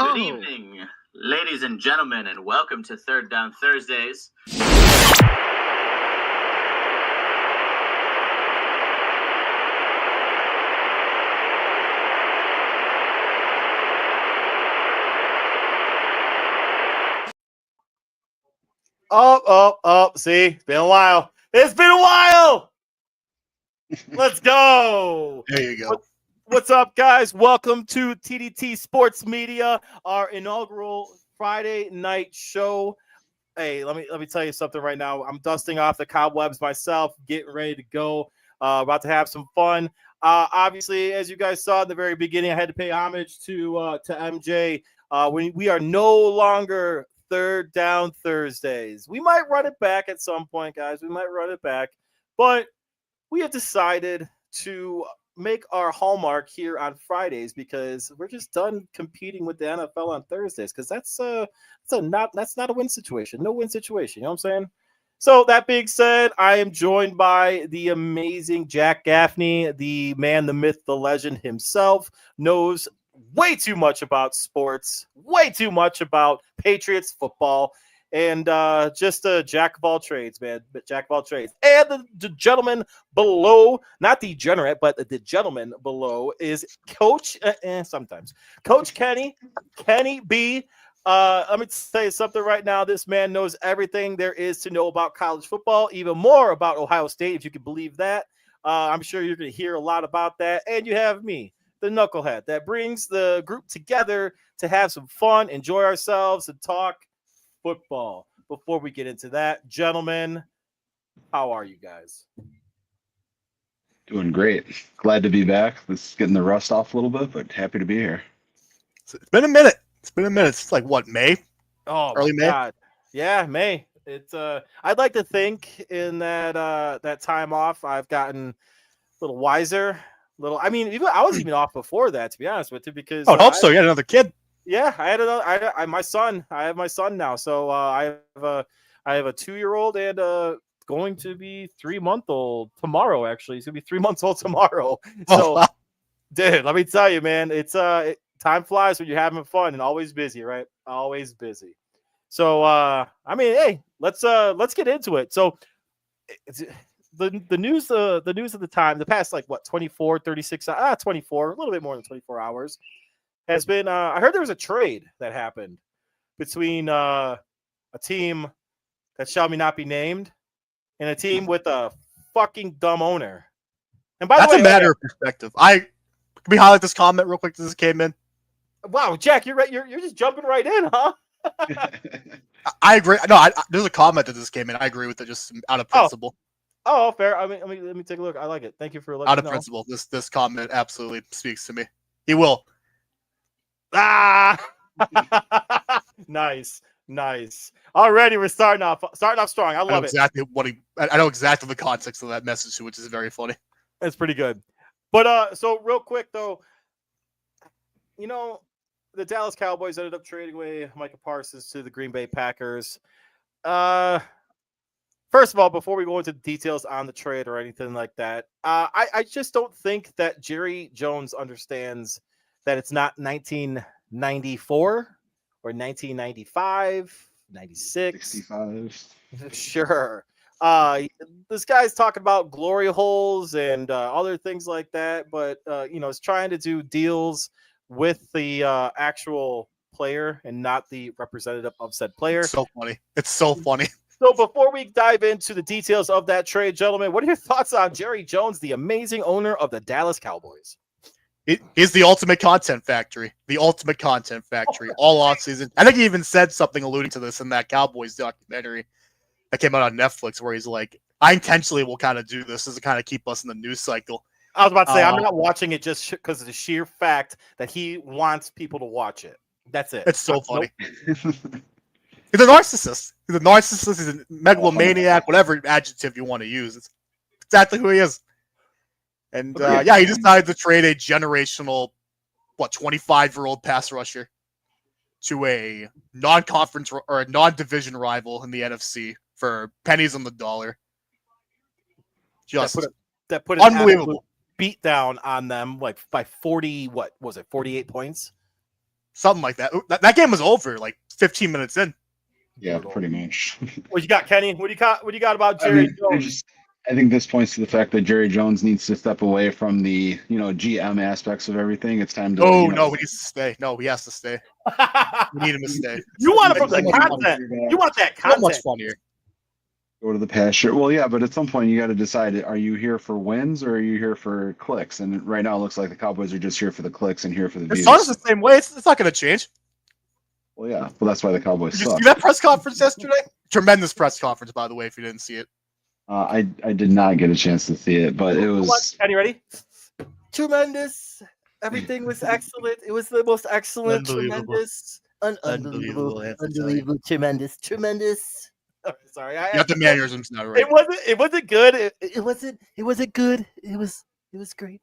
Good evening, ladies and gentlemen, and welcome to Third Down Thursdays. See, it's been a while. It's been a while. Let's go. There you go. What's up, guys? Welcome to TDT Sports Media, our inaugural Friday night show. Hey, let me tell you something right now. I'm dusting off the cobwebs myself, getting ready to go. About to have some fun. Obviously, as you guys saw in the very beginning, I had to pay homage to MJ. We are no longer Third Down Thursdays. We might run it back at some point, guys. We might run it back, but we have decided to make our hallmark here on Fridays because we're just done competing with the NFL on Thursdays because that's not a win situation. No win situation. You know what I'm saying? So that being said, I am joined by the amazing Jack Gaffney, the man, the myth, the legend himself, knows way too much about sports, way too much about Patriots football, and just a jack of all trades, man. But jack of all trades. And the gentleman below, not degenerate, but the gentleman below is Coach, sometimes, Coach Kenny B. Let me tell you something right now. This man knows everything there is to know about college football, even more about Ohio State, if you can believe that. I'm sure you're going to hear a lot about that. And you have me, the knucklehead, that brings the group together to have some fun, enjoy ourselves, and talk football. Before we get into that, gentlemen, how are you guys? Doing great. Glad to be back. This is getting the rust off a little bit, but happy to be here. It's been a minute. It's like what, May? Oh, early May. God. Yeah, May. It's I'd like to think in that time off I've gotten a little wiser. I was even off before that, to be honest with you, because I hope so. You had another kid. Yeah, I had another. My son. I have my son now, so I have a 2-year-old and going to be 3-month-old tomorrow. Actually, he's gonna be 3 months old tomorrow. So, wow. Dude, let me tell you, man, it's time flies when you're having fun and always busy, right? Always busy. So, hey, let's get into it. So, the news of the time, the past 24, 36, 24, a little bit more than 24 hours. Has been I heard there was a trade that happened between a team that shall not be named and a team with a fucking dumb owner. And by That's the way, a matter of perspective. Can we highlight this comment real quick? This came in. Wow, Jack, you're right. You're just jumping right in, huh? I agree. No, there's a comment that this came in. I agree with it, just out of principle. Oh, fair. I mean, let me take a look. I like it. Thank you for letting Out me of know. principle, this comment absolutely speaks to me. He will. Nice. Already we're starting off strong. I love it. I know exactly the context of that message, which is very funny. It's pretty good. But so real quick though, the Dallas Cowboys ended up trading away Micah Parsons to the Green Bay Packers. First of all, before we go into the details on the trade or anything like that, I just don't think that Jerry Jones understands that it's not 1994 or 1995, 96. 65. Sure. This guy's talking about glory holes and other things like that, but is trying to do deals with the actual player and not the representative of said player. It's so funny. So before we dive into the details of that trade, gentlemen, what are your thoughts on Jerry Jones, the amazing owner of the Dallas Cowboys? He's the ultimate content factory. All offseason. I think he even said something alluding to this in that Cowboys documentary that came out on Netflix, where he's like, I intentionally will kind of do this to kind of keep us in the news cycle. I was about to say, I'm not watching it just because of the sheer fact that he wants people to watch it. That's it. It's so funny. He's a narcissist. He's a megalomaniac, whatever adjective you want to use. It's exactly who he is. And he decided to trade a generational, 25-year-old pass rusher to a non-conference or a non-division rival in the NFC for pennies on the dollar. Just that put an unbelievable beat down on them, by 40. What was it? 48 points. something like that. That game was over like 15 minutes in. Yeah, pretty much. What you got, Kenny? What do you got about I Jerry mean, Jones? I think this points to the fact that Jerry Jones needs to step away from the, GM aspects of everything. It's time to, Oh no, he needs to stay. No, he has to stay. We need him to stay. You want it from So the much content. You want that So much content. funnier. go to the pasture. Well, yeah, but at some point you got to decide: are you here for wins or are you here for clicks? And right now it looks like the Cowboys are just here for the clicks and here for the His views. son's the same way. It's not going to change. Well, yeah, well that's why the Cowboys Did you suck. see that press conference yesterday? Tremendous press conference, by the way, if you didn't see it. I did not get a chance to see it, but it was. Kenny, ready? Tremendous. Everything was excellent. It was the most excellent, tremendous, unbelievable, tremendous. Sorry, You got the mannerisms now, right? It wasn't good. It wasn't good. It was great.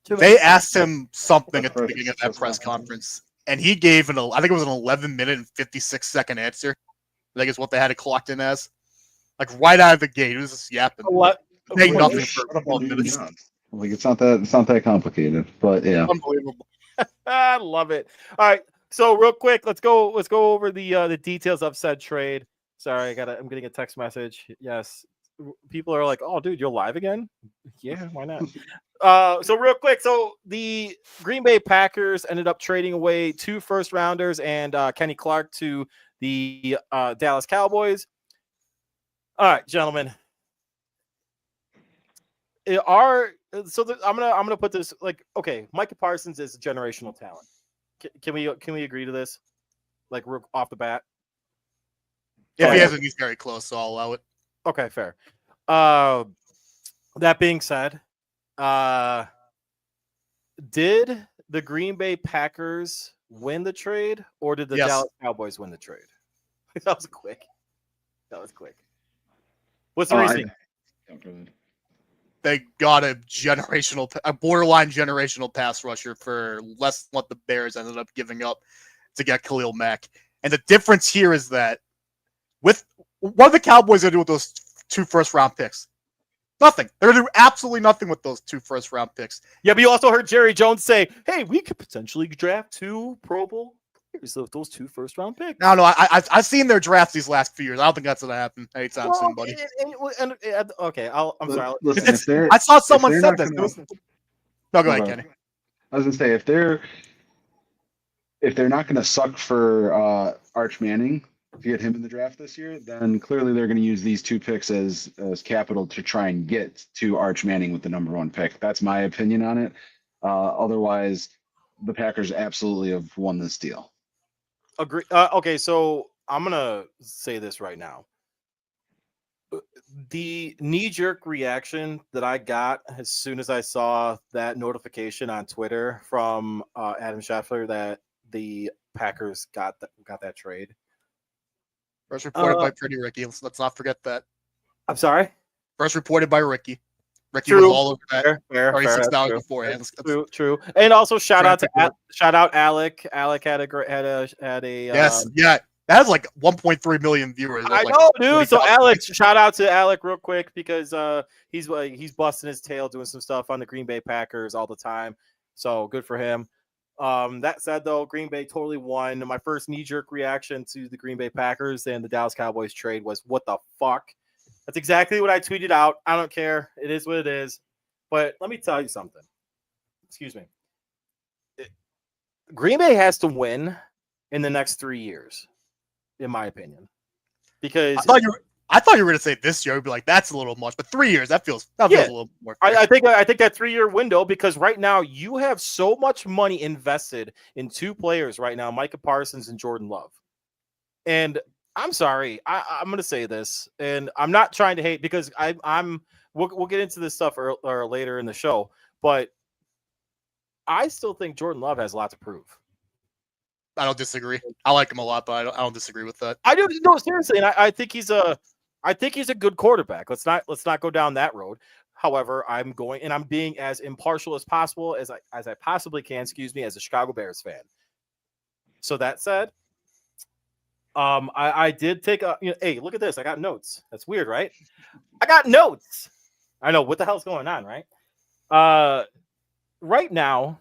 They asked him something at the beginning of that press conference, and he gave I think it was an 11-minute and 56-second answer. I think is what they had it clocked in as. Like right out of the gate, it was just yapping. Saying nothing for 12 minutes. Like it's not that complicated, but yeah. Unbelievable. I love it. All right, so real quick, let's go over the details of said trade. Sorry, I'm getting a text message. Yes, people are like, "Oh, dude, you're live again?" Yeah, why not? So real quick, so the Green Bay Packers ended up trading away 2 first-rounders and Kenny Clark to the Dallas Cowboys. All right, gentlemen. I'm gonna put this like, okay, Micah Parsons is a generational talent. Can we agree to this? Like off the bat. If he hasn't, he's very close, so I'll allow it. Okay, fair. That being said, did the Green Bay Packers win the trade, or did the Dallas Cowboys win the trade? That was quick. What's the reasoning? They got a borderline generational pass rusher for less than what the Bears ended up giving up to get Khalil Mack. And the difference here is that what are the Cowboys going to do with those 2 first-round picks? Nothing. They're going to do absolutely nothing with those 2 first-round picks. Yeah, but you also heard Jerry Jones say, "Hey, we could potentially draft 2 Pro Bowl players with those 2 first-round picks." No, I've seen their drafts these last few years. I don't think that's going to happen anytime soon, buddy. Okay, I'm sorry. Listen, I saw someone said this. No, go ahead, Kenny. I was going to say if they're not going to suck for Arch Manning to get him in the draft this year, then clearly they're going to use these 2 picks as capital to try and get to Arch Manning with the number 1 pick. That's my opinion on it. Otherwise, the Packers absolutely have won this deal. Agree. Okay, so I'm gonna say this right now. The knee-jerk reaction that I got as soon as I saw that notification on Twitter from Adam Scheffler that the Packers got that trade. First reported by Pretty Ricky. Let's not forget that. I'm sorry? First reported by Ricky. Ricky True. was all over that. Fair, 36 hours beforehand. True. And also shout out Alec. Alec had a yes, yeah. That has like 1.3 million viewers. I know, dude. So Alex, shout out to Alec real quick because he's busting his tail doing some stuff on the Green Bay Packers all the time. So good for him. That said, though, Green Bay totally won. My first knee-jerk reaction to the Green Bay Packers and the Dallas Cowboys trade was, what the fuck? That's exactly what I tweeted out. I don't care. It is what it is. But let me tell you something. Excuse me. Green Bay has to win in the next 3 years, in my opinion. Because I thought you were going to say this year. I'd be like, that's a little much. But 3 years, that feels a little more fair. I think that 3-year window, because right now you have so much money invested in 2 players right now, Micah Parsons and Jordan Love. And I'm sorry, I'm going to say this, and I'm not trying to hate because we'll get into this stuff or later in the show, but I still think Jordan Love has a lot to prove. I don't disagree. I like him a lot, but I don't disagree with that. I do. No, seriously, and I think he's a good quarterback. Let's not go down that road. However, I'm being as impartial as possible as I possibly can. Excuse me, as a Chicago Bears fan. So that said, I did take hey, look at this. I got notes. That's weird, right? I got notes. I know what the hell's going on, right? Right now,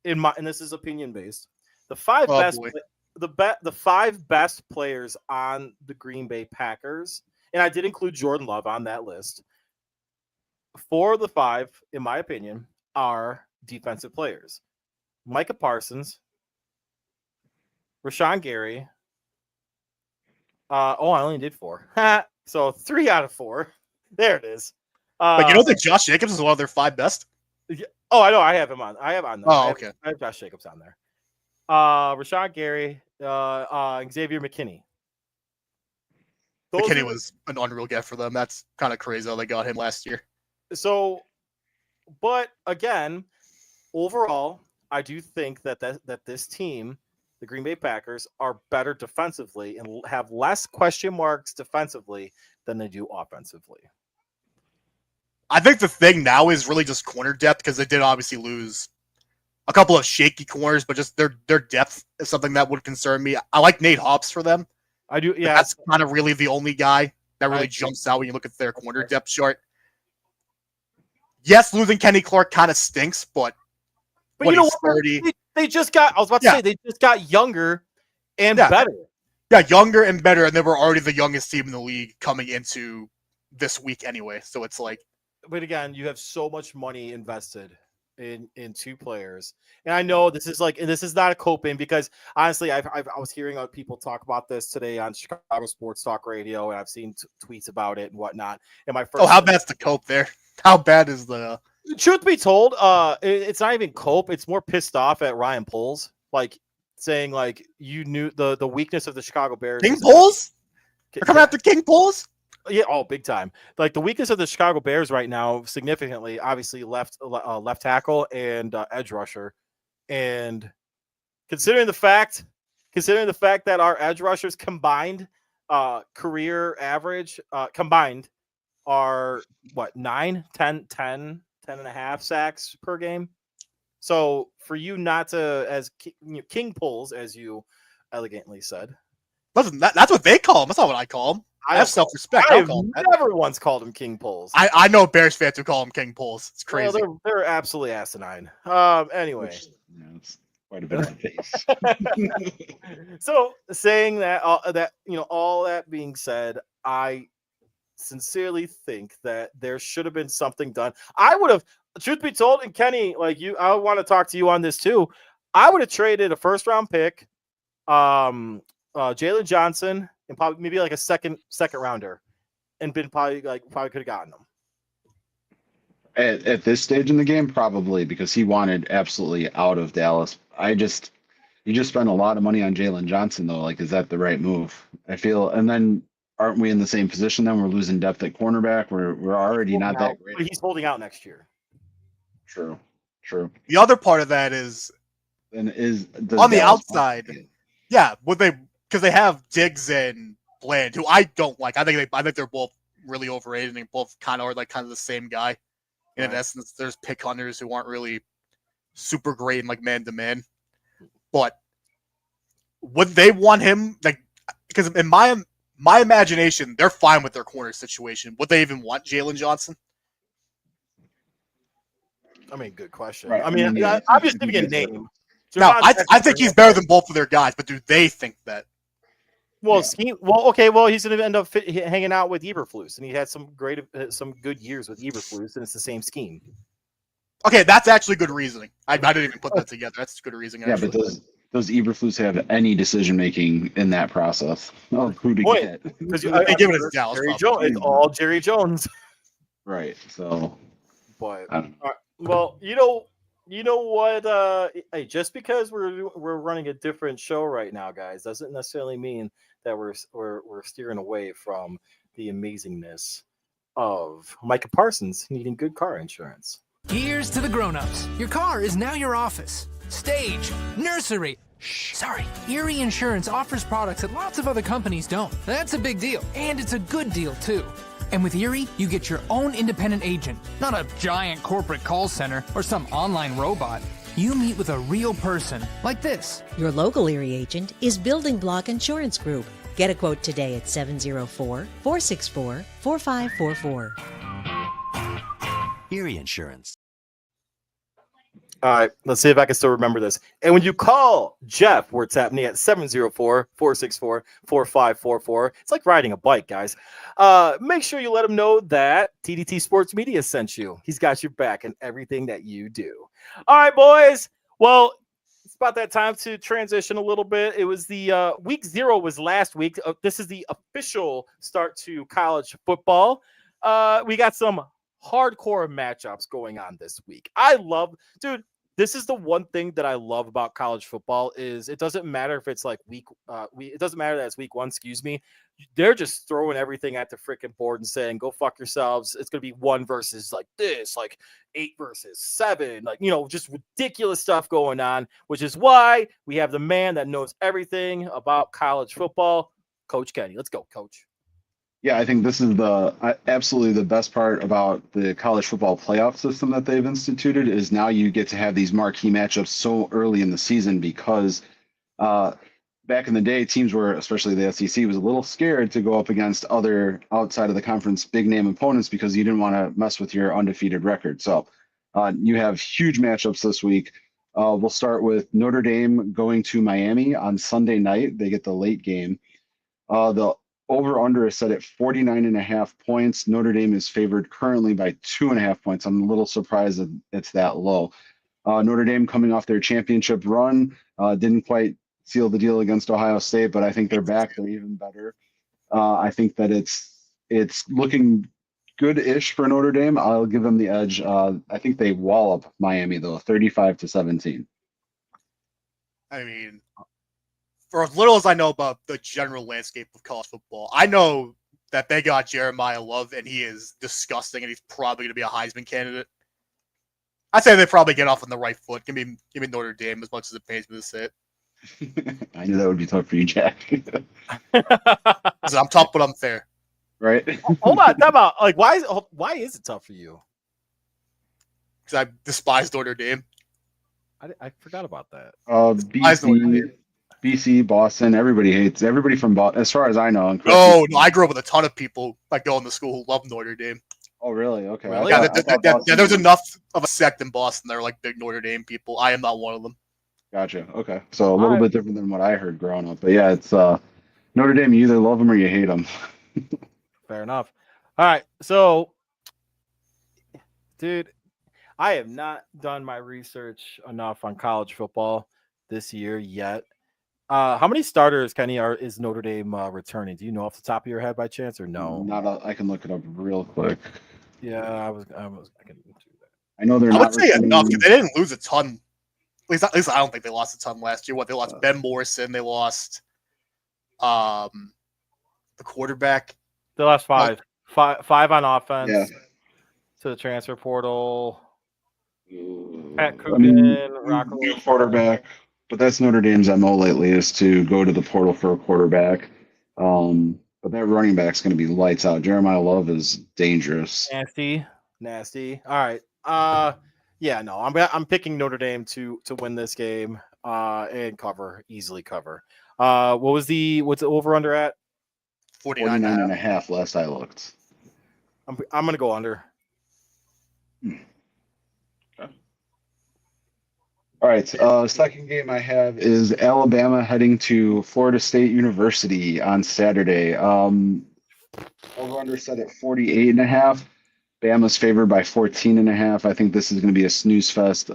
and this is opinion based, The five Oh, best boy. the five best players on the Green Bay Packers, and I did include Jordan Love on that list. 4 of the 5, in my opinion, are defensive players. Micah Parsons, Rashawn Gary. I only did 4. So 3 out of 4. There it is. But you don't think Josh Jacobs is one of their 5 best? Oh, I know. I have him on. I have on there. Oh, okay. I have Josh Jacobs on there. Rashawn Gary, Xavier McKinney. McKinney was an unreal get for them. That's kind of crazy how they got him last year. So, but again, overall, I do think that this team, the Green Bay Packers, are better defensively and have less question marks defensively than they do offensively. I think the thing now is really just corner depth because they did obviously lose a couple of shaky corners, but just their depth is something that would concern me. I like Nate Hobbs for them. I do, yeah. That's kind of really the only guy that really jumps out when you look at their corner depth chart. Yes, losing Kenny Clark kind of stinks, but you know what? They just got, I was about to say, they just got younger and better. Yeah, younger and better, and they were already the youngest team in the league coming into this week anyway. So it's like. But again, you have so much money invested in 2 players, and I know this is not a coping because honestly, I was hearing people talk about this today on Chicago Sports Talk Radio, and I've seen tweets about it and whatnot. And my first, how bad's the cope there? How bad is the? Truth be told, it's not even cope. It's more pissed off at Ryan Poles, like saying like you knew the weakness of the Chicago Bears. King Poles? They're coming after King Poles? Yeah, big time. Like the weakness of the Chicago Bears right now, significantly, obviously left tackle and edge rusher, and considering the fact that our edge rushers combined career average combined are what 9, 10 and a half sacks per game. So for you not to, as King Poles, as you elegantly said, listen, that's what they call him. That's not what I call him. I have self-respect. I have never once called him King Poles. I know Bears fans who call him King Poles. It's crazy. Well, they're absolutely asinine. Anyway. It's quite a bit on face. So saying that, all that being said, I sincerely think that there should have been something done. I would have, truth be told, and Kenny, I want to talk to you on this too. I would have traded a first-round pick, Jalen Johnson, and probably maybe like a second rounder, and been probably could have gotten them. At this stage in the game, probably because he wanted absolutely out of Dallas. You just spent a lot of money on Jalen Johnson though. Like, is that the right move? I feel, and then aren't we in the same position then? We're losing depth at cornerback. We're already not that great. But he's holding out next year. True. The other part of that is on the outside. Yeah, because they have Diggs and Bland, who I don't like. I think they're both really overrated, and they both kind of are kind of the same guy. And in essence, there's pick hunters who aren't really super great in man to man. But would they want him? Because in my imagination, they're fine with their corner situation. Would they even want Jalen Johnson? I mean, good question. Right. Obviously, we get a name. No, I think he's better than both of their guys, but do they think that? Well, he's going to end up hanging out with Eberflus, and he had some good years with Eberflus, and it's the same scheme. Okay, that's actually good reasoning. I didn't even put that together. That's good reasoning. Yeah, but does Eberflus have any decision making in that process? Oh, who to get? Because they give it to Dallas. Jerry Jones. It's all Jerry Jones. Right. So, but well, you know what? Hey, just because we're running a different show right now, guys, doesn't necessarily mean that we're steering away from the amazingness of Micah Parsons needing good car insurance. Here's to the grown-ups. Your car is now your office, stage, nursery. Shh, sorry. Erie Insurance offers products that lots of other companies don't. That's a big deal, and it's a good deal too. And with Erie, you get your own independent agent, not a giant corporate call center or some online robot. You meet with a real person, like this. Your local Erie agent is Building Block Insurance Group. Get a quote today at 704-464-4544. Erie Insurance. All right, let's see if I can still remember this. And when you call Jeff, we're tapping at 704-464-4544. It's like riding a bike, guys. Make sure you let him know that TDT Sports Media sent you. He's got your back in everything that you do. All right, boys. Well, it's about that time to transition a little bit. It was the week 0 was last week. This is the official start to college football. We got some hardcore matchups going on this week. Dude, this is the one thing that I love about college football is it doesn't matter if it's like it doesn't matter that it's week 1, excuse me. They're just throwing everything at the freaking board and saying, go fuck yourselves. It's going to be 1 versus like this, like 8 versus 7, like, just ridiculous stuff going on, which is why we have the man that knows everything about college football, Coach Kenny. Let's go, Coach. Yeah, I think this is absolutely the best part about the college football playoff system that they've instituted is now you get to have these marquee matchups so early in the season because back in the day, teams were, especially the SEC, was a little scared to go up against other outside of the conference big name opponents because you didn't want to mess with your undefeated record. So you have huge matchups this week. We'll start with Notre Dame going to Miami on Sunday night. They get the late game. The over-under is set at 49.5 points. Notre Dame is favored currently by 2.5 points. I'm a little surprised that it's that low. Notre Dame coming off their championship run, didn't quite seal the deal against Ohio State, but I think they're back. They're even better. I think that it's looking good-ish for Notre Dame. I'll give them the edge. I think they wallop Miami, though, 35-17. I mean, for as little as I know about the general landscape of college football, I know that they got Jeremiah Love, and he is disgusting, and he's probably going to be a Heisman candidate. I'd say they probably get off on the right foot. Give me Notre Dame as much as it pains me to say it. I knew that would be tough for you, Jack. I'm tough, but I'm fair. Right? Hold on, time out. Like, why is it tough for you? Because I despise Notre Dame. I forgot about that. BC, Boston, everybody from Boston, as far as I know. No, I grew up with a ton of people like going to school who love Notre Dame. Oh, really? Okay. Really? Yeah, there's enough of a sect in Boston that are like big Notre Dame people. I am not one of them. Gotcha. Okay. So a little bit different than what I heard growing up. But yeah, it's Notre Dame, you either love them or you hate them. Fair enough. All right. So, dude, I have not done my research enough on college football this year yet. How many starters, Kenny, is Notre Dame returning? Do you know off the top of your head by chance or no? I can look it up real quick. Yeah, I can do that. I know they're I not would say enough because they didn't lose a ton. At least I don't think they lost a ton last year. They lost Ben Morrison. They lost the quarterback. They lost five on offense. Yeah. To the transfer portal. Pat Coogan, Rocco quarterback. But that's Notre Dame's MO lately is to go to the portal for a quarterback. But that running back's going to be lights out. Jeremiah Love is dangerous. Nasty. All right. Yeah, no, I'm picking Notre Dame to win this game and easily cover. What's the over under at? 49.5 last I looked. I'm going to go under. All right. Second game I have is Alabama heading to Florida State University on Saturday. Over under set at 48.5. Bama's favored by 14.5. I think this is going to be a snooze fest.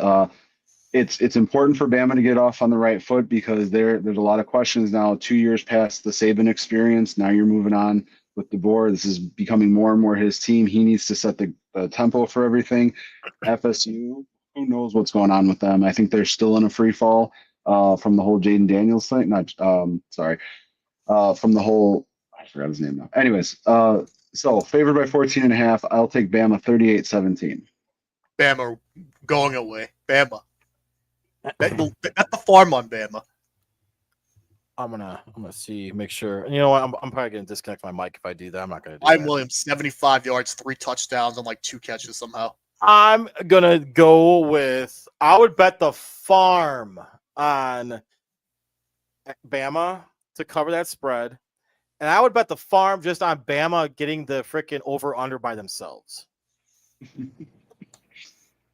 It's important for Bama to get off on the right foot because there's a lot of questions now. 2 years past the Saban experience, now you're moving on with DeBoer. This is becoming more and more his team. He needs to set the tempo for everything. FSU. Who knows what's going on with them? I think they're still in a free fall from the whole Jaden Daniels thing. From the whole, I forgot his name now. Anyways, so favored by 14.5. I'll take Bama 38-17. Bama going away. Bama. Bet the farm on Bama. I'm gonna make sure. You know what? I'm probably gonna disconnect my mic if I do that. I'm not gonna do Ryan that. Williams, 75 yards, 3 touchdowns, and like 2 catches somehow. I'm gonna go with. I would bet the farm on Bama to cover that spread, and I would bet the farm just on Bama getting the freaking over under by themselves.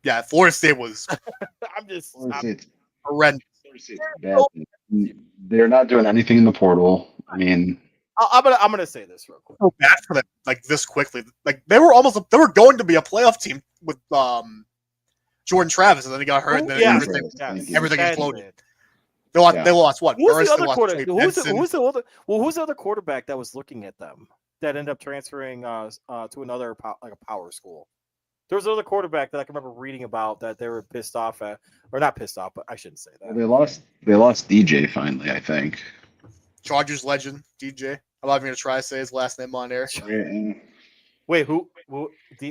Yeah, Florida State was Florida State's horrendous. bad. They're not doing anything in the portal. I mean, I'm gonna say this real quick. So bad for them, like this quickly. Like they were going to be a playoff team with Jordan Travis, and then he got hurt, and then Yeah, everything Sad to exploded. say it. They lost what? Who's Burst, the they other lost quarterback? Trey Who's Benson. the other quarterback that was looking at them that ended up transferring to another like a power school? There was another quarterback that I can remember reading about that they were pissed off at, or not pissed off, but I shouldn't say that. they lost DJ finally, I think. Chargers legend DJ. I'm not even gonna try to say his last name on air. Wait, who?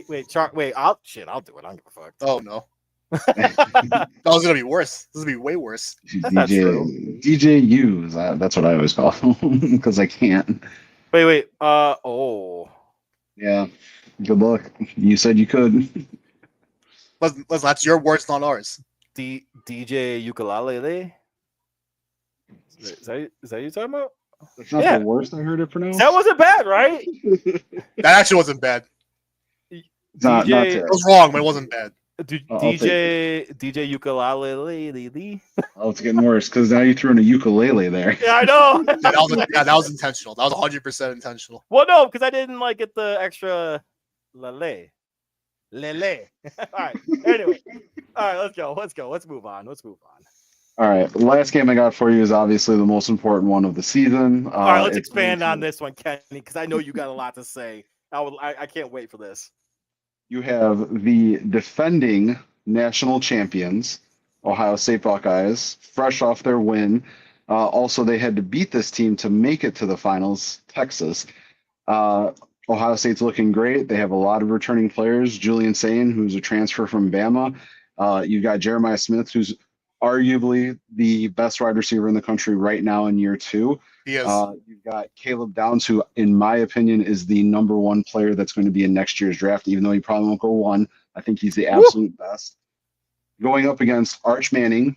Wait, I'll do it. I don't give a fuck. Oh no. That was gonna be worse. This would be way worse. That's not true. DJ Hughes. That's what I always call him because I can't. Wait. Oh. Yeah. Good luck. You said you could. Listen, that's your words, not ours. DJ Ukulele. Is that you talking about? That's not the worst I heard it pronounced. That wasn't bad, right? That actually wasn't bad. Not It was wrong, but it wasn't bad. DJ Ukulele. Oh, it's getting worse because now you threw in a ukulele there. Yeah, I know. that was intentional. That was 100% intentional. Well, no, because I didn't get the extra lele. All right. Anyway, all right. Let's go. Let's move on. All right. The last game I got for you is obviously the most important one of the season. All right. Let's expand on this one, Kenny, because I know you got a lot to say. I can't wait for this. You have the defending national champions, Ohio State Buckeyes, fresh off their win. Also, they had to beat this team to make it to the finals, Texas. Ohio State's looking great. They have a lot of returning players. Julian Sayin, who's a transfer from Bama. You've got Jeremiah Smith, who's arguably the best wide receiver in the country right now in year 2. He is. You've got Caleb Downs, who, in my opinion, is the number 1 player that's going to be in next year's draft, even though he probably won't go 1. I think he's the absolute best. Going up against Arch Manning,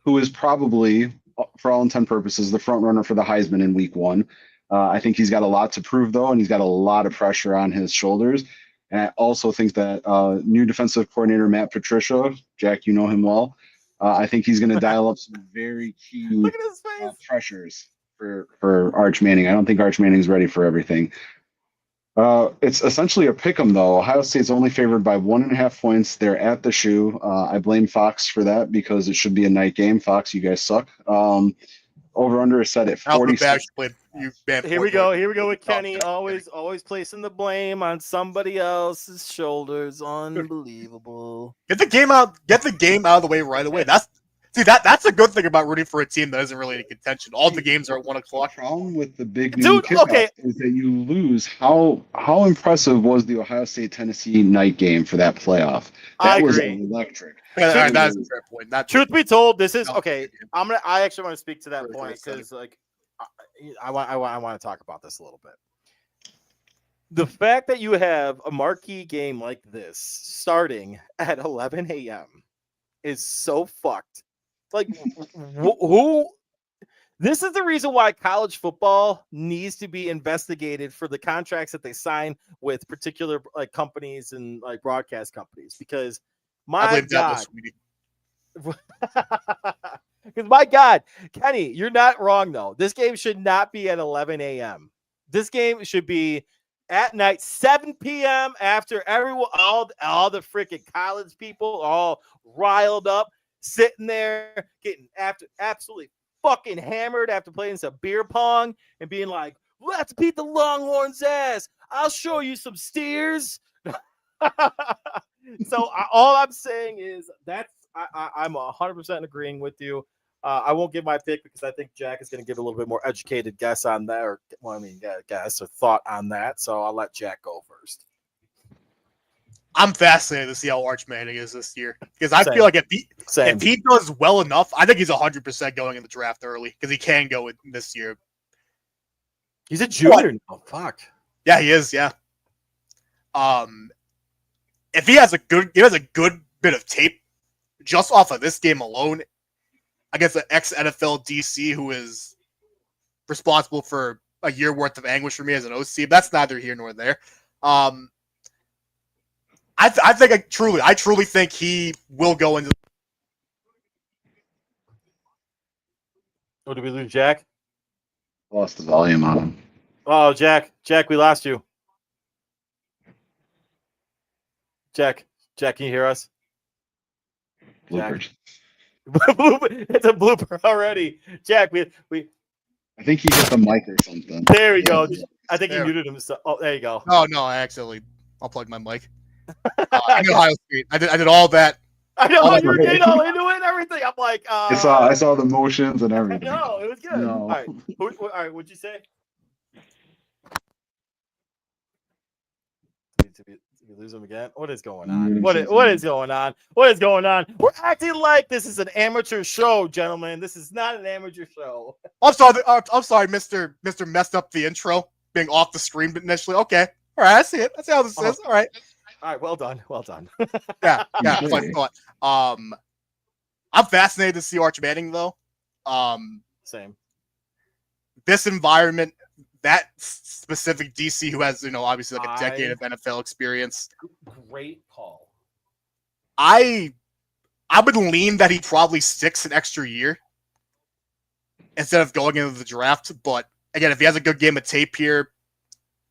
who is probably, for all intent purposes, the front runner for the Heisman in week 1. I think he's got a lot to prove, though, and he's got a lot of pressure on his shoulders. And I also think that new defensive coordinator Matt Patricia, Jack, you know him well, I think he's going to dial up some very key Look at his face. Pressures for Arch Manning. I don't think Arch Manning's ready for everything. It's essentially a pick 'em, though. Ohio State's only favored by 1.5 points. They're at the shoe. I blame Fox for that because it should be a night game. Fox, you guys suck. Over under is set at 46. Here we go with Kenny. Always placing the blame on somebody else's shoulders. Unbelievable. Get the game out of the way right away. That's a good thing about rooting for a team that isn't really in contention. All the games are at 1 o'clock. The problem with the big noon kickoff is that you lose. How impressive was the Ohio State Tennessee night game for that playoff? That was electric. That's a fair point. Truth be told, this is okay. I actually want to speak to that point because I want to talk about this a little bit. The fact that you have a marquee game like this starting at 11 a.m. is so fucked. Like, who? This is the reason why college football needs to be investigated for the contracts that they sign with particular companies and broadcast companies. Because my God, because my God, Kenny, you're not wrong though. This game should not be at 11 a.m. This game should be at night, 7 p.m. after everyone, all the freaking college people all riled up, sitting there getting absolutely fucking hammered after playing some beer pong and being like, let's beat the Longhorns' ass. I'll show you some steers. So all I'm saying is I'm 100% agreeing with you. I won't give my pick because I think Jack is going to give a little bit more educated guess on that, guess or thought on that. So I'll let Jack go first. I'm fascinated to see how Arch Manning is this year because I feel like if he does well enough, I think he's 100% going in the draft early because he can go in this year. He's a junior now. Fuck. Yeah, he is. Yeah. If he has a good bit of tape just off of this game alone against an ex-NFL DC who is responsible for a year worth of anguish for me as an OC, but that's neither here nor there. I truly think he will go into. Oh, did we lose Jack? Lost the volume on him. Oh, Jack, we lost you. Jack, can you hear us? Bloopers. It's a blooper already. Jack, we I think he hit the mic or something. there we go. I think he muted himself. Oh, there you go. Oh no, I accidentally unplugged my mic. I'm in Ohio State. I did all that. I know Oh, you were getting all into it and everything. I'm like, I saw the motions and everything. No, it was good. No. All right, all right. What'd you say? Did we lose him again? What is going on? What is going on? What is going on? We're acting like this is an amateur show, gentlemen. This is not an amateur show. I'm sorry, Mister messed up the intro, being off the screen initially. Okay, all right, I see it. I see how this is. All right, well done. yeah. Fun thought. I'm fascinated to see Arch Manning though. Same. This environment, that specific DC who has obviously like a decade of NFL experience. Great call. I would lean that he probably sticks an extra year instead of going into the draft. But again, if he has a good game of tape here,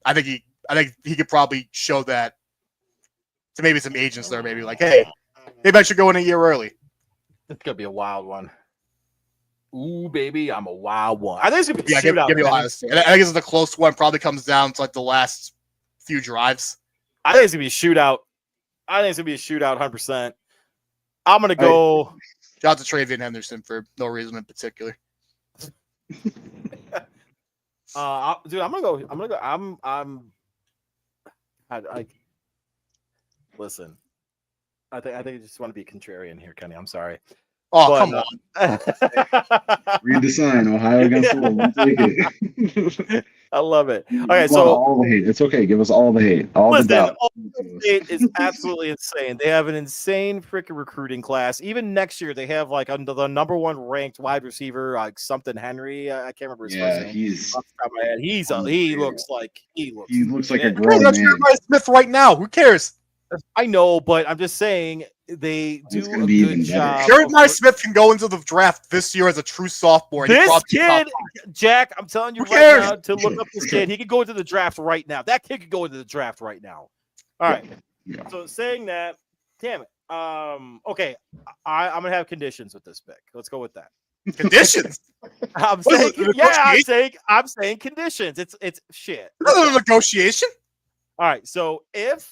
I think he could probably show that to maybe some agents that are maybe like, hey, maybe I should go in a year early. It's gonna be a wild one. Ooh, baby, I'm a wild one. I think it's gonna be a shootout. Give me Ohio State. I think it's a close one. Probably comes down to like the last few drives. I think it's gonna be a shootout. 100%. I'm gonna go. Shout out to Travian Henderson for no reason in particular. Dude, I'm gonna go. Listen. I think I just want to be contrarian here, Kenny. I'm sorry. Oh, come on. Read the sign. Ohio against the world. Take it. I love it. Okay, so all the hate. It's okay. Give us all the hate. Listen, Ohio State is absolutely insane. They have an insane freaking recruiting class. Even next year, they have like under the number one ranked wide receiver, like something Henry. I can't remember his first name. He looks like a grown man. Jeremiah Smith right now. Who cares? I know, but I'm just saying they do a good job. Jeremiah Smith can go into the draft this year as a true sophomore. This kid, Jack, I'm telling you right now to look up this kid. He could go into the draft right now. That kid could go into the draft right now. All right. Yeah. So saying that, damn it. Okay, I'm gonna have conditions with this pick. Let's go with that. Conditions. I'm saying conditions. It's shit. Another negotiation. All right. So if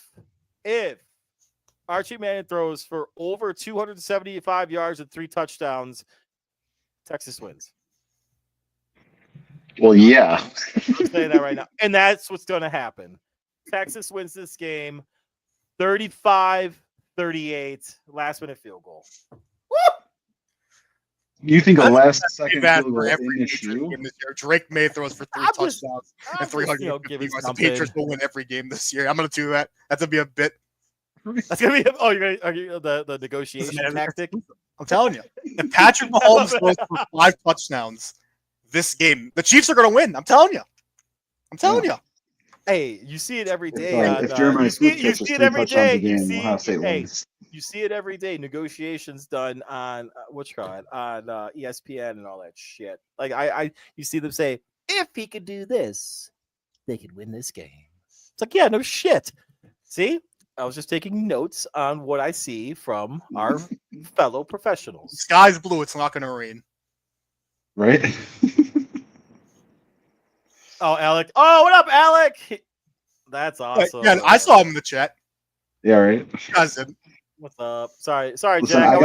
Archie Manning throws for over 275 yards and 3 touchdowns, Texas wins. Well, yeah. I'm saying that right now. And that's what's going to happen. Texas wins this game 35-38, last-minute field goal. Woo! You think a last-second field goal every in issue? game this year. Drake May throws for 3 touchdowns and 350 yards. The Patriots will win every game this year. I'm going to do that. That's going to be a bit. That's gonna be. Oh, are you the negotiation tactic? I'm telling you, if Patrick Mahomes throws for 5 touchdowns this game, the Chiefs are gonna win. I'm telling you. Hey, you see it every day. If Jeremiah Smith you see it every day. You see it every day. Negotiations done on on ESPN and all that shit. Like you see them say, if he could do this, they could win this game. It's like, yeah, no shit. See. I was just taking notes on what I see from our fellow professionals. The sky's blue. It's not going to rain. Right? Oh, Alec. Oh, what up, Alec? That's awesome. Yeah, I saw him in the chat. Yeah, right. Cousin. What's up? Sorry, Listen, Jack.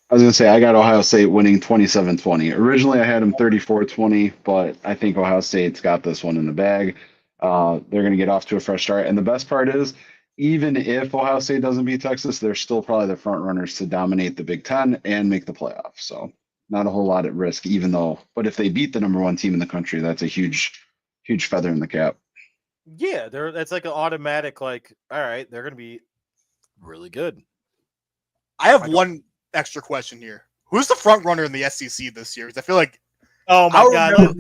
I was going to say, I got Ohio State winning 27-20. Originally, I had them 34-20, but I think Ohio State's got this one in the bag. They're going to get off to a fresh start. And the best part is, even if Ohio State doesn't beat Texas, they're still probably the front runners to dominate the Big Ten and make the playoffs. So not a whole lot at risk, but if they beat the number 1 team in the country, that's a huge feather in the cap. Yeah, that's like an automatic, like, all right, they're going to be really good. I have one extra question here. Who's the front runner in the SEC this year? Because I feel like oh my God!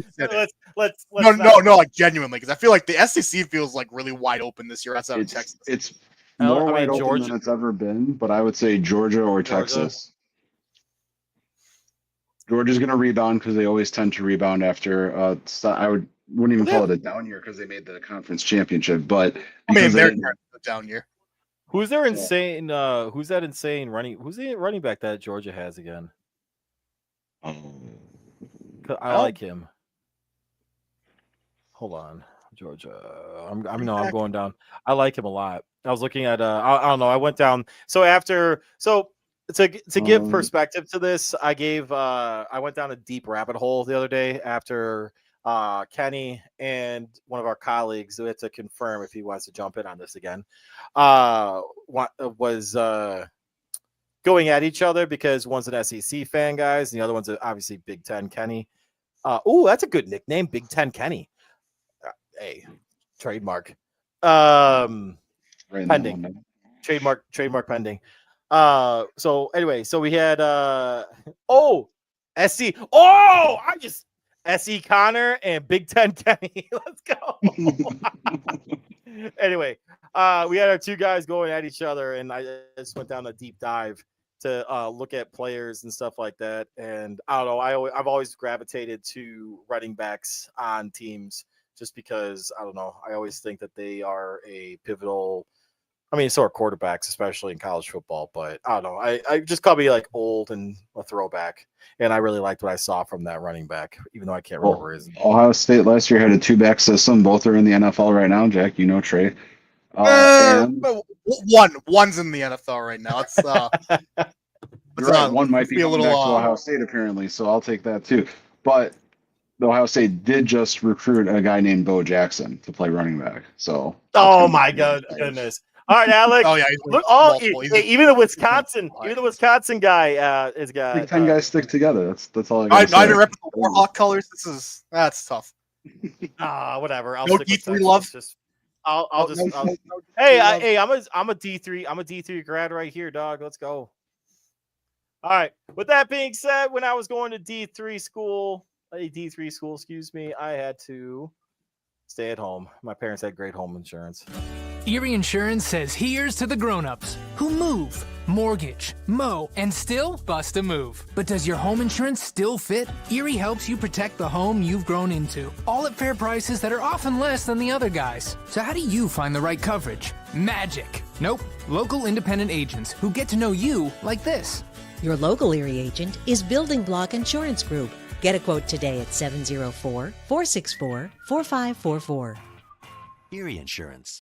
let's No, not- like genuinely, because I feel like the SEC feels like really wide open this year outside of Texas. It's I more mean, wide open Georgia- than it's ever been, but I would say Georgia or Texas. Georgia's going to rebound because they always tend to rebound after. I wouldn't even call it a down year because they made the conference championship, but I mean, because they they're didn't- a down year. Who's their insane? Who's that insane running? Who's the running back that Georgia has again? 'Cause I like him. Hold on, Georgia. I'm going down. I like him a lot. I was looking at. I don't know. I went down. To give perspective to this, I went down a deep rabbit hole the other day after Kenny and one of our colleagues who had to confirm if he wants to jump in on this again. Was going at each other because one's an SEC fan, guys, and the other one's obviously Big Ten Kenny. That's a good nickname, Big Ten Kenny. Hey, trademark. Pending. Trademark pending. So anyway, so we had SC. SC Connor and Big Ten Kenny. Let's go. Anyway, we had our two guys going at each other, and I just went down a deep dive to look at players and stuff like that. And I don't know, I've always gravitated to running backs on teams just because, I don't know, I always think that they are a pivotal. I mean, so are quarterbacks, especially in college football, but I don't know. I just call me like old and a throwback. And I really liked what I saw from that running back, even though I can't remember his name. Ohio State last year had a 2-back system. Both are in the NFL right now, Jack. You know Trey. And One's in the NFL right now. It's you're right. One might be going back to Ohio State apparently, so I'll take that too. But the Ohio State did just recruit a guy named Bo Jackson to play running back. So oh my goodness. All right, Alex. Oh yeah, look, even the Wisconsin guy is got Big Ten guys stick together. That's all I got. I rep the Warhawk colors. That's tough. Whatever. I'll no stick D3 with love. Hey, I'm a D3 grad right here, dog. Let's go. All right. With that being said, when I was going to D3 school, excuse me, I had to stay at home. My parents had great home insurance. Erie Insurance says here's to the grown-ups who move, mortgage, mow, and still bust a move. But does your home insurance still fit? Erie helps you protect the home you've grown into, all at fair prices that are often less than the other guys. So how do you find the right coverage? Magic. Nope. Local independent agents who get to know you like this. Your local Erie agent is Building Block Insurance Group. Get a quote today at 704-464-4544. Erie Insurance.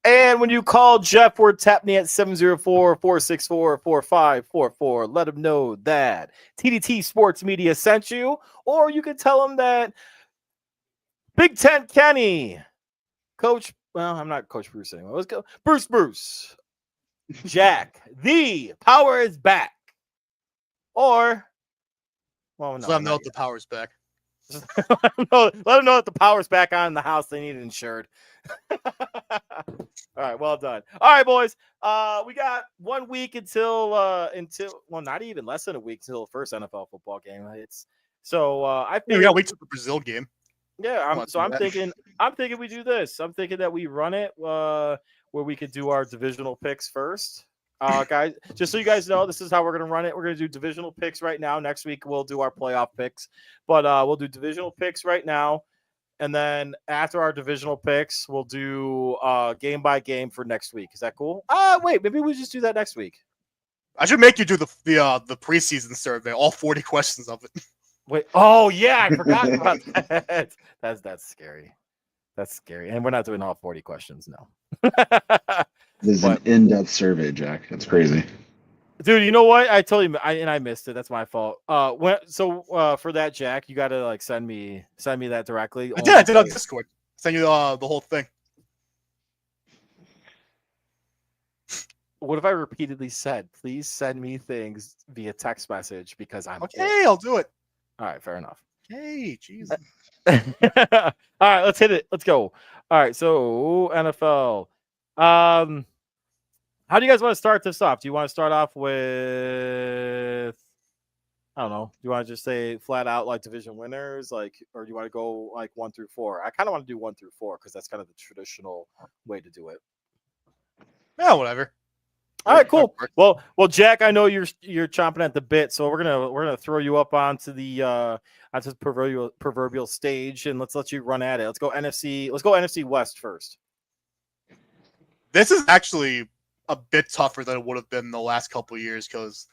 And when you call Jeff Wertepney at 704-464-4544, let him know that TDT Sports Media sent you, or you can tell him that Big Ten Kenny, I'm not Coach Bruce anymore. Let's go. Bruce. Jack, the power is back. Or, well, no. Let them know if the power's back. Let them know that the power's back on in the house. They need it insured. All right, well done. All right, boys. We got 1 week until not even less than a week until the first NFL football game. I feel we got to wait till the Brazil game. Yeah, I'm thinking we do this. I'm thinking that we run it where we could do our divisional picks first. Guys, just so you guys know, this is how we're going to run it. We're going to do divisional picks right now. Next week, we'll do our playoff picks. But we'll do divisional picks right now. And then after our divisional picks, we'll do game by game for next week. Is that cool? Wait, maybe we just do that next week. I should make you do the preseason survey, all 40 questions of it. Wait, oh yeah, I forgot about that. That's scary. That's scary. And we're not doing all 40 questions, no. This is an in-depth survey, Jack. That's crazy. Dude, you know what? I told you, I missed it. That's my fault. For that, Jack, you gotta send me that directly. I did on Discord. Send you the whole thing. What if I repeatedly said, please send me things via text message because I'm okay? I'll do it. All right, fair enough. Hey, jeez. All right, let's hit it. Let's go. All right, so NFL. How do you guys want to start this off? Do you want to start off with I don't know. Do you want to just say flat out like division winners, like, or do you want to go like 1 through 4? I kind of want to do 1 through 4 because that's kind of the traditional way to do it. Yeah, whatever. All right, cool. Well, Jack, I know you're chomping at the bit, so we're gonna throw you up onto the proverbial stage, and let's let you run at it. Let's go NFC West first. This is actually a bit tougher than it would have been the last couple of years because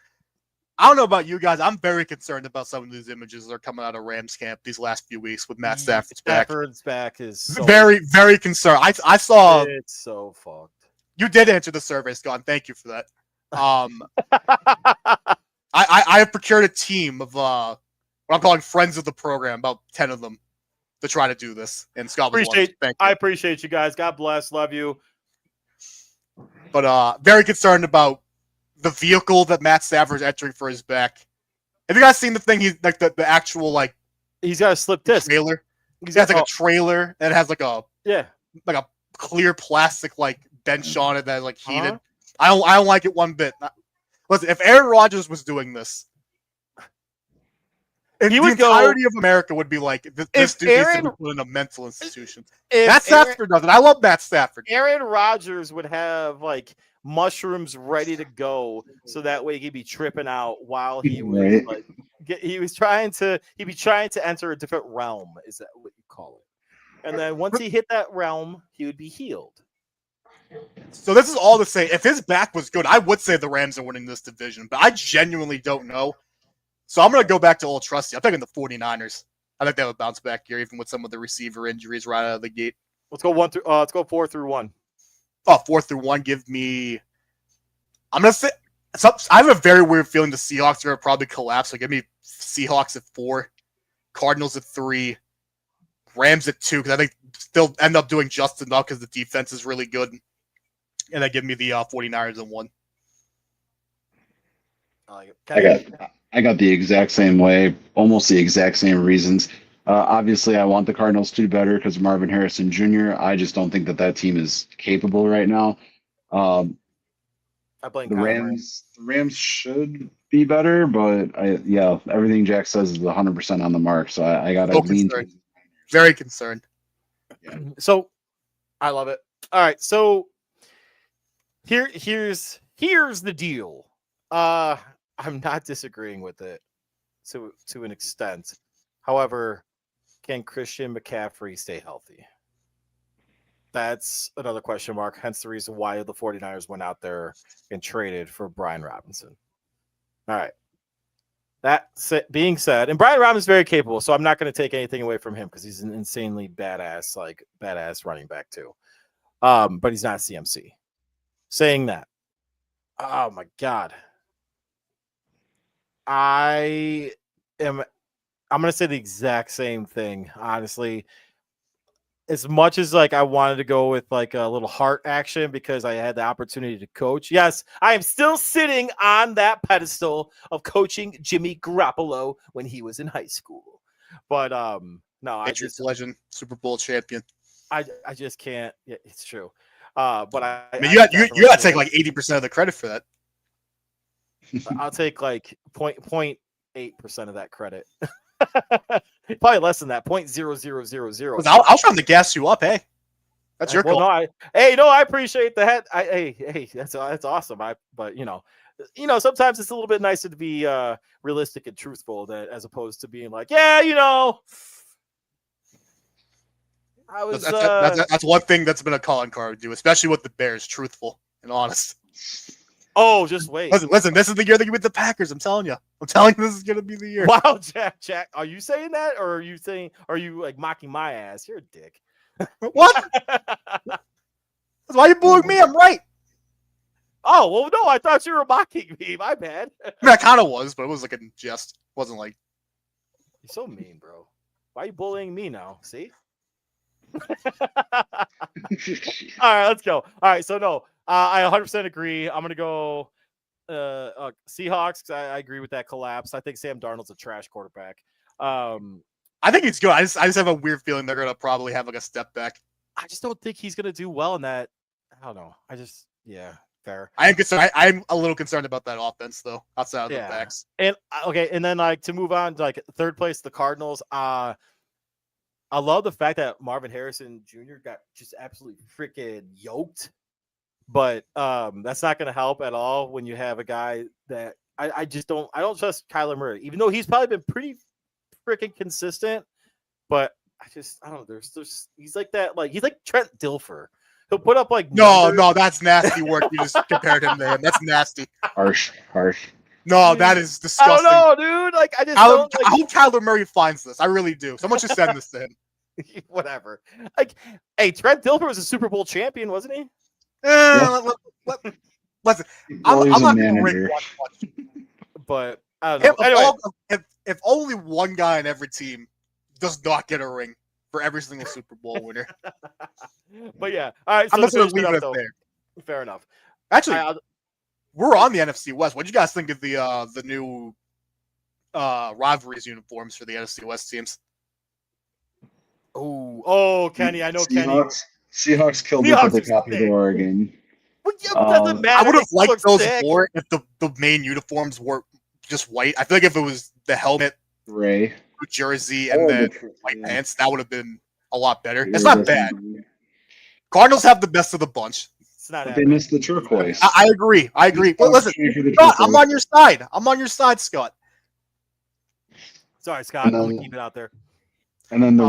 I don't know about you guys. I'm very concerned about some of these images that are coming out of Rams camp these last few weeks with Matt Stafford's back. Stafford's back is so very, very concerned. I saw it's so fucked. You did answer the survey, Scott. Thank you for that. I have procured a team of what I'm calling friends of the program, about 10 of them, to try to do this. And Scott was one. Thank you. I appreciate you guys. God bless. Love you. But very concerned about the vehicle that Matt Stafford's entering for his back. Have you guys seen the thing? He's like the actual like he's got a slip disc trailer. He's got like a trailer that has like a clear plastic like bench on it that's like heated. I don't like it one bit. Listen, if Aaron Rodgers was doing this, the entirety of America would be like, this dude needs to be put in a mental institution. Matt Stafford does it. I love Matt Stafford. Aaron Rodgers would have like mushrooms ready to go, so that way he'd be tripping out while he was he'd be trying to enter a different realm. Is that what you call it? And then once he hit that realm, he would be healed. So this is all to say, if his back was good, I would say the Rams are winning this division, but I genuinely don't know. So I'm going to go back to old trusty. I'm taking the 49ers. I think they have a bounce back here, even with some of the receiver injuries right out of the gate. Let's go 4 through 1. Oh, 4 through 1. Give me. I'm going to say. I have a very weird feeling the Seahawks are going to probably collapse. So give me Seahawks at 4, Cardinals at 3, Rams at 2, because I think they'll end up doing just enough because the defense is really good. And then give me the 49ers at 1. I got the exact same way, almost the exact same reasons. Obviously, I want the Cardinals to do better because of Marvin Harrison Jr. I just don't think that team is capable right now. I blame the Rams. The Rams should be better, but everything Jack says is 100% on the mark. So I got to lean. Very concerned. Yeah. So I love it. All right, so here's the deal. I'm not disagreeing with it to an extent. However, can Christian McCaffrey stay healthy? That's another question mark, hence the reason why the 49ers went out there and traded for Brian Robinson. All right. That being said, and Brian Robinson's very capable, so I'm not going to take anything away from him because he's an insanely badass running back too. But he's not CMC. Saying that, oh my God. I'm going to say the exact same thing, honestly. As much as like I wanted to go with like a little heart action because I had the opportunity to coach. Yes, I am still sitting on that pedestal of coaching Jimmy Garoppolo when he was in high school. But no, Patriots legend, Super Bowl champion. I just can't. Yeah, it's true. But you got to take like 80% of the credit for that. I'll take like 0.8% of that credit. Probably less than that. 0.0000. I was trying to gas you up. Hey, that's your call. I appreciate that. Hey, that's awesome. But sometimes it's a little bit nicer to be realistic and truthful as opposed to being like, I was. That's one thing that's been a calling card to do, especially with the Bears. Truthful and honest. Oh, just wait. Listen. This is the year that you beat the Packers. I'm telling you. This is gonna be the year. Wow, Jack. Are you saying that, or are you like mocking my ass? You're a dick. What? That's why you booing me. I'm right. Oh well, no. I thought you were mocking me. My bad. I mean, I kind of was, but it was like a jest. It wasn't like. You're so mean, bro. Why are you bullying me now? See. All right, let's go. All right, so no. I 100% agree. I'm going to go Seahawks. I agree with that collapse. I think Sam Darnold's a trash quarterback. I think he's good. I just have a weird feeling they're going to probably have like a step back. I just don't think he's going to do well in that. I don't know. Fair. I am concerned. I'm a little concerned about that offense, though, outside of the backs. And and then like to move on to like third place, the Cardinals. I love the fact that Marvin Harrison Jr. got just absolutely freaking yoked, but that's not going to help at all when you have a guy that I don't trust Kyler Murray, even though he's probably been pretty freaking consistent. But I don't know. There's he's like that, like he's like Trent Dilfer. He'll put up like no, that's nasty work. You just compared him to him. That's nasty. Harsh. No, that is disgusting. I don't know, dude. Like I just I don't. hope Kyler Murray finds this. I really do. Someone should send this to him. Whatever. Like, hey, Trent Dilfer was a Super Bowl champion, wasn't he? Listen, Well, he's I'm a not going to manager. rate one much. But I don't know. Anyway, If only one guy on every team does not get a ring for every single Super Bowl winner, but yeah, all right. So I'm just going to to leave finish it up, there. fair enough. Actually, we're on the NFC West. What do you guys think of the new rivalries uniforms for the NFC West teams? Oh, Kenny, I know Kenny. Seahawks killed it with the copy of Oregon. Well, yeah, but doesn't matter. I would have They liked look those sick. more if the main uniforms were just white. I feel like if it was the helmet, Ray. jersey, and then white pants, that would have been a lot better. Yeah, It's not bad. Cardinals have the best of the bunch. It's not. But they missed the turquoise. I agree. But listen, Scott, I'm on your side. I'm on your side, Scott. Sorry, Scott. And I'm then- gonna keep it out there. And then the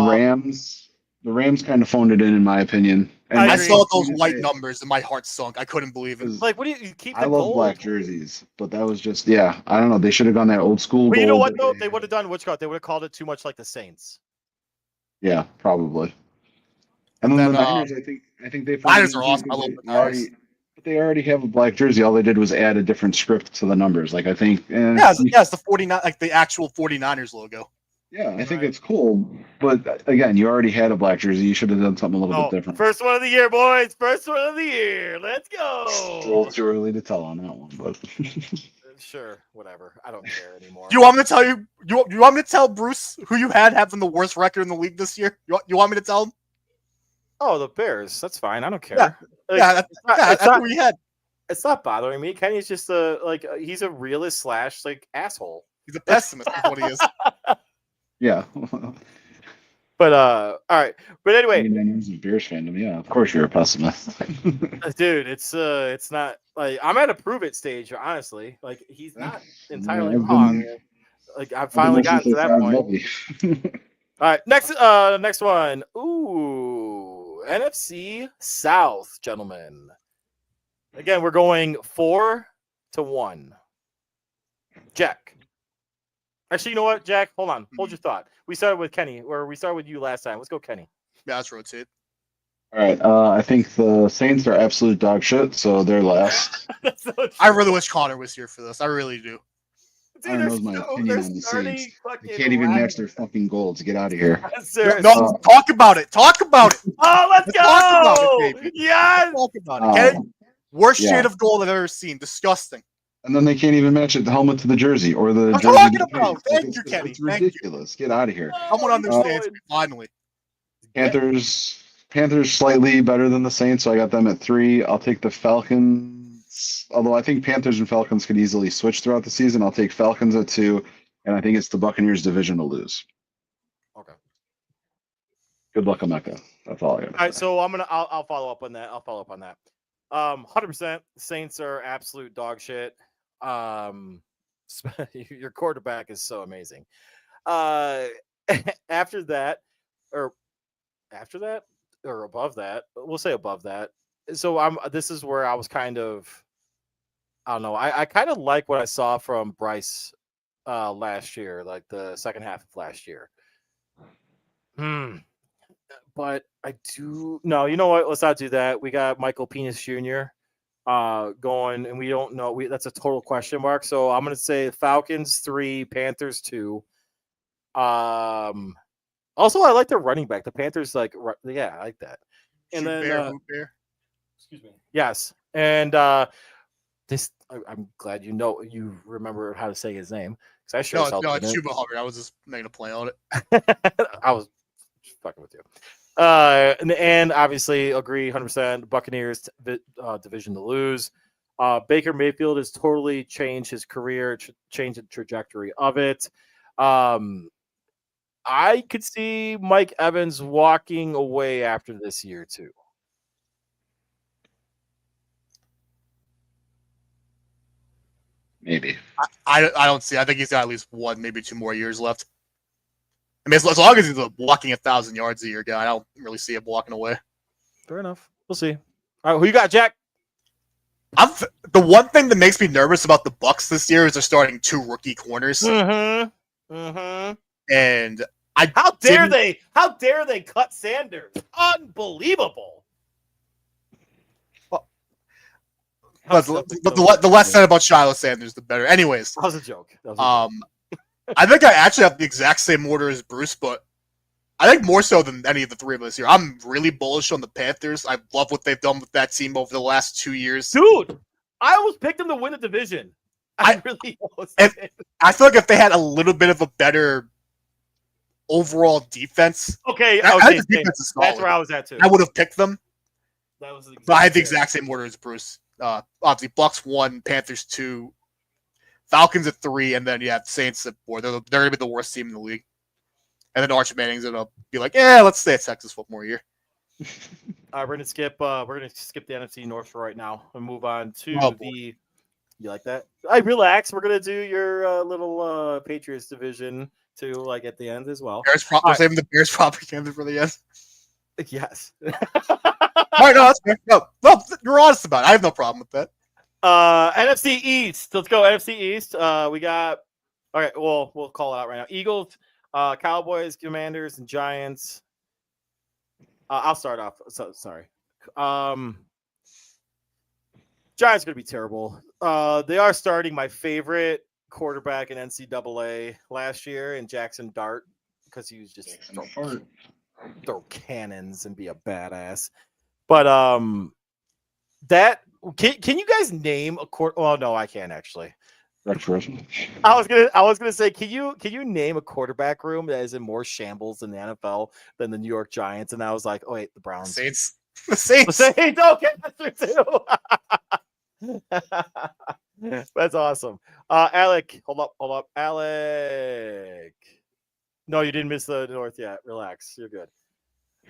Rams kind of phoned it in my opinion. And I I agree. saw those white numbers and my heart sunk. I couldn't believe it. Like, what do you keep the I love gold? black jerseys, but that was just I don't know. They should have gone that old school. But you know gold what that though? They would have done which They would have called it too much like the Saints. Yeah, probably. And then then, the Niners, I think they. Niners are awesome. I love the Niners. But they already have a black jersey. All they did was add a different script to the numbers. Like I think. Yeah, it's the 49, like the actual 49ers logo. Yeah, I think it's cool. But again, you already had a black jersey. You should have done something a little bit different. First one of the year, boys. First one of the year. Let's Still go. too early to tell on that one, but Sure, whatever. I don't care anymore. You want me to tell you? You want me to tell Bruce who you had having the worst record in the league this year? You want me to tell him? Oh, the Bears. That's fine. I don't care. Yeah. Like, Yeah, that's who we had. It's not bothering me. Kenny's just he's a realist / like asshole. He's a pessimist. Is what he is. yeah. But all right. But anyway, Niners and Bears fandom. Yeah, of course you're a pessimist. dude, it's not like I'm at a prove it stage. Honestly, like he's not entirely I've wrong. been- Like I've finally gotten to that point. All right, next one. Ooh, NFC South, gentlemen. Again, we're going 4-1. Jack. Actually, you know what, Jack? Hold on. Hold your thought. We started with Kenny, or we started with you last time. Let's go, Kenny. Yeah, let's rotate. All right. I think the Saints are absolute dog shit, so they're last. I really wish Connor was here for this. I really do. I don't know my opinion on the Saints. They can't even match their fucking goals. Get out of here. No, talk about it. Talk about it. Oh, let's Talk about go! it, baby. Yes! Talk about it. Get it? Worst yeah. shade of gold I've ever seen. Disgusting. And then they can't even match it the helmet to the jersey or the. I'm jersey talking to the about. pants. Thank Like, you, Kenny. It's Thank you. ridiculous. Get out of here. Someone understands me, finally. Panthers slightly better than the Saints, so I got them at 3. I'll take the Falcons. Although I think Panthers and Falcons could easily switch throughout the season. I'll take Falcons at 2, and I think it's the Buccaneers division to lose. Okay. Good luck, Emeka. That's all I got. All right, so I'll follow up on that. 100%. Saints are absolute dog shit. Your quarterback is so amazing. After that, or above that, we'll say above that. So this is where I was kind of, I don't know. I kind of like what I saw from Bryce last year, like the second half of last year. But I do no. You know what? Let's not do that. We got Michael Penis Jr. Going, and we don't know. That's a total question mark. So I'm gonna say Falcons 3, Panthers 2. Also, I like their running back. The Panthers, I like that. And then, Bear. excuse me. Yes, and this. I'm glad you remember how to say his name because I sure No, it's Chuba Hubbard. I was just making a play on it. I was fucking with you. And obviously agree 100%. Buccaneers division to lose. Baker Mayfield has totally changed his career, changed the trajectory of it. I could see Mike Evans walking away after this year too. Maybe. I don't see. I think he's got at least 1, maybe 2 more years left. I mean, as long as he's walking 1,000 yards a year guy, I don't really see him walking away. Fair enough. We'll see. All right, who you got, Jack? The one thing that makes me nervous about the Bucs this year is they're starting 2 rookie corners. And how dare they? How dare they cut Sanders? Unbelievable. The less said about Shiloh Sanders, the better. Anyways, that was a joke. I think I actually have the exact same order as Bruce, but I think more so than any of the 3 of us here. I'm really bullish on the Panthers. I love what they've done with that team over the last 2 years. Dude, I almost picked them to win the division. I really almost did. I feel like if they had a little bit of a better overall defense. Okay, the defense is solid. That's where I was at too. I would have picked them. That was but I had the exact same order as Bruce. Obviously, Bucs 1, Panthers 2, Falcons at 3, and then you have Saints at 4. They're going to be the worst team in the league. And then Arch Manning's going to be like, let's stay at Texas for 1 more year. We're gonna skip the NFC North for right now and move on to the. You like that? Relax. We're gonna do your little Patriots division too, like at the end as well. We're saving the Bears propaganda for the end. Yes. All right, no, that's fair. No, you're honest about it. I have no problem with that. NFC East. Let's go NFC East. We got. All right. Well, we'll call it out right now. Eagles, Cowboys, Commanders, and Giants. I'll start off. Sorry. Giants are going to be terrible. They are starting my favorite quarterback in NCAA last year in Jackson Dart because he was just throw cannons and be a badass. But that can you guys name a quarter? Oh no, I can't actually. I was gonna say, can you name a quarterback room that is in more shambles in the NFL than the New York Giants? And I was like, oh wait, the Browns. Saints. The Saints. Okay, that's true too. That's awesome. Alec, hold up. Alec. No, you didn't miss the North yet. Relax. You're good.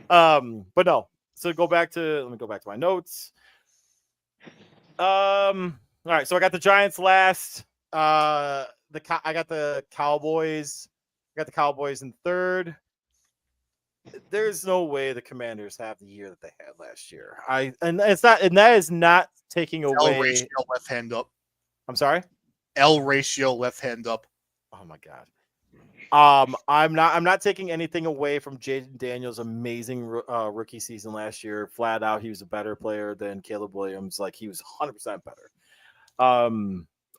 But no. So let me go back to my notes. All right, so I got the Giants last. I got the Cowboys. I got the Cowboys in third. There's no way the Commanders have the year that they had last year. That is not taking away. L ratio left hand up. I'm sorry. L ratio left hand up. Oh my god. I'm not taking anything away from Jaden Daniels' amazing rookie season last year. Flat out, he was a better player than Caleb Williams. Like he was 100% better.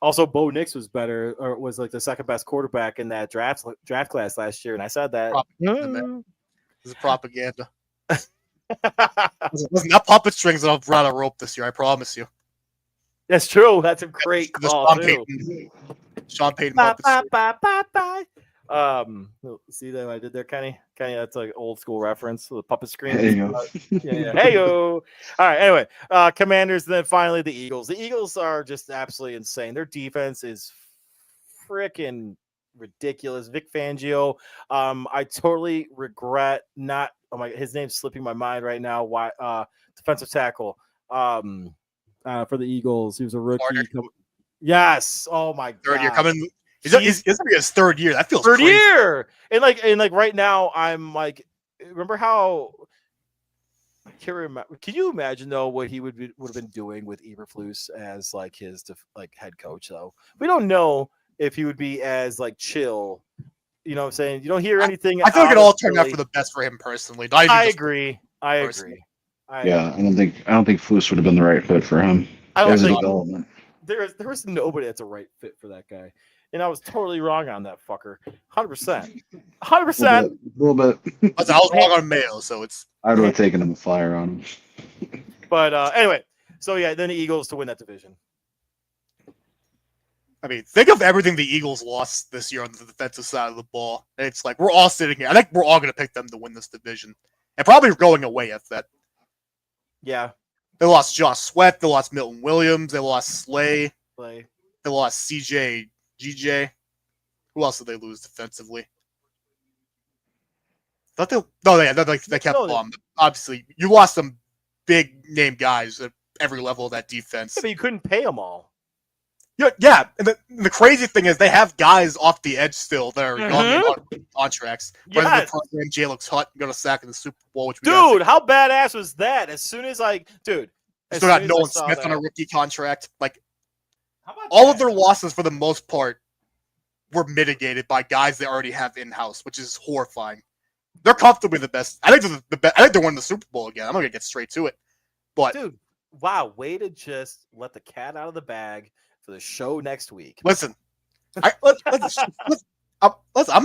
Also, Bo Nix was better, or was like the second best quarterback in that draft class last year, and I said that. This is propaganda. Listen, that puppet strings that'll run a rope this year. I promise you. That's true. That's a great call. Sean Payton puppet string. See that I did there, Kenny? That's like old school reference. The puppet screen. There you go. Hey yo. All right. Anyway, Commanders. Then finally the Eagles. The Eagles are just absolutely insane. Their defense is freaking ridiculous. Vic Fangio. I totally regret not. Oh my, his name's slipping my mind right now. Why? Defensive tackle. For the Eagles, he was a rookie. Yes. Oh my god. Third year coming. He's gonna be his third year. That feels third crazy. Year. And like right now, I'm like, remember how? I can't remember. Can you imagine though what he would have been doing with Eberflus as like his head coach? Though we don't know if he would be as like chill. You know what I'm saying? You don't hear anything. I feel like it all turned out for the best for him personally. I agree. I don't think Flus would have been the right fit for him. I don't think development. There was nobody that's a right fit for that guy. And I was totally wrong on that fucker. 100%. 100%. A little bit. I was wrong on Mayo, so it's. I would have taken him a flyer on him. But anyway, so yeah, then the Eagles to win that division. I mean, think of everything the Eagles lost this year on the defensive side of the ball. And it's like we're all sitting here. I think we're all going to pick them to win this division, and probably going away at that. Yeah, They lost Josh Sweat. They lost Milton Williams. They lost Slay. Play. They lost CJ GJ. Who else did they lose defensively? They kept No, obviously, you lost some big name guys at every level of that defense. Yeah, but you couldn't pay them all. Yeah. And the crazy thing is they have guys off the edge still that are young and on contracts. Yes. President program, Jalen Hut got a sack in the Super Bowl, which Dude, how badass was that? As soon as still got Nolan Smith on a rookie contract. Like all of their losses for the most part were mitigated by guys they already have in house, which is horrifying. They're comfortably the best. I think they're the best. I think they're winning the Super Bowl again. I'm gonna get straight to it. But dude, wow, way to just let the cat out of the bag for the show next week. Listen, I'm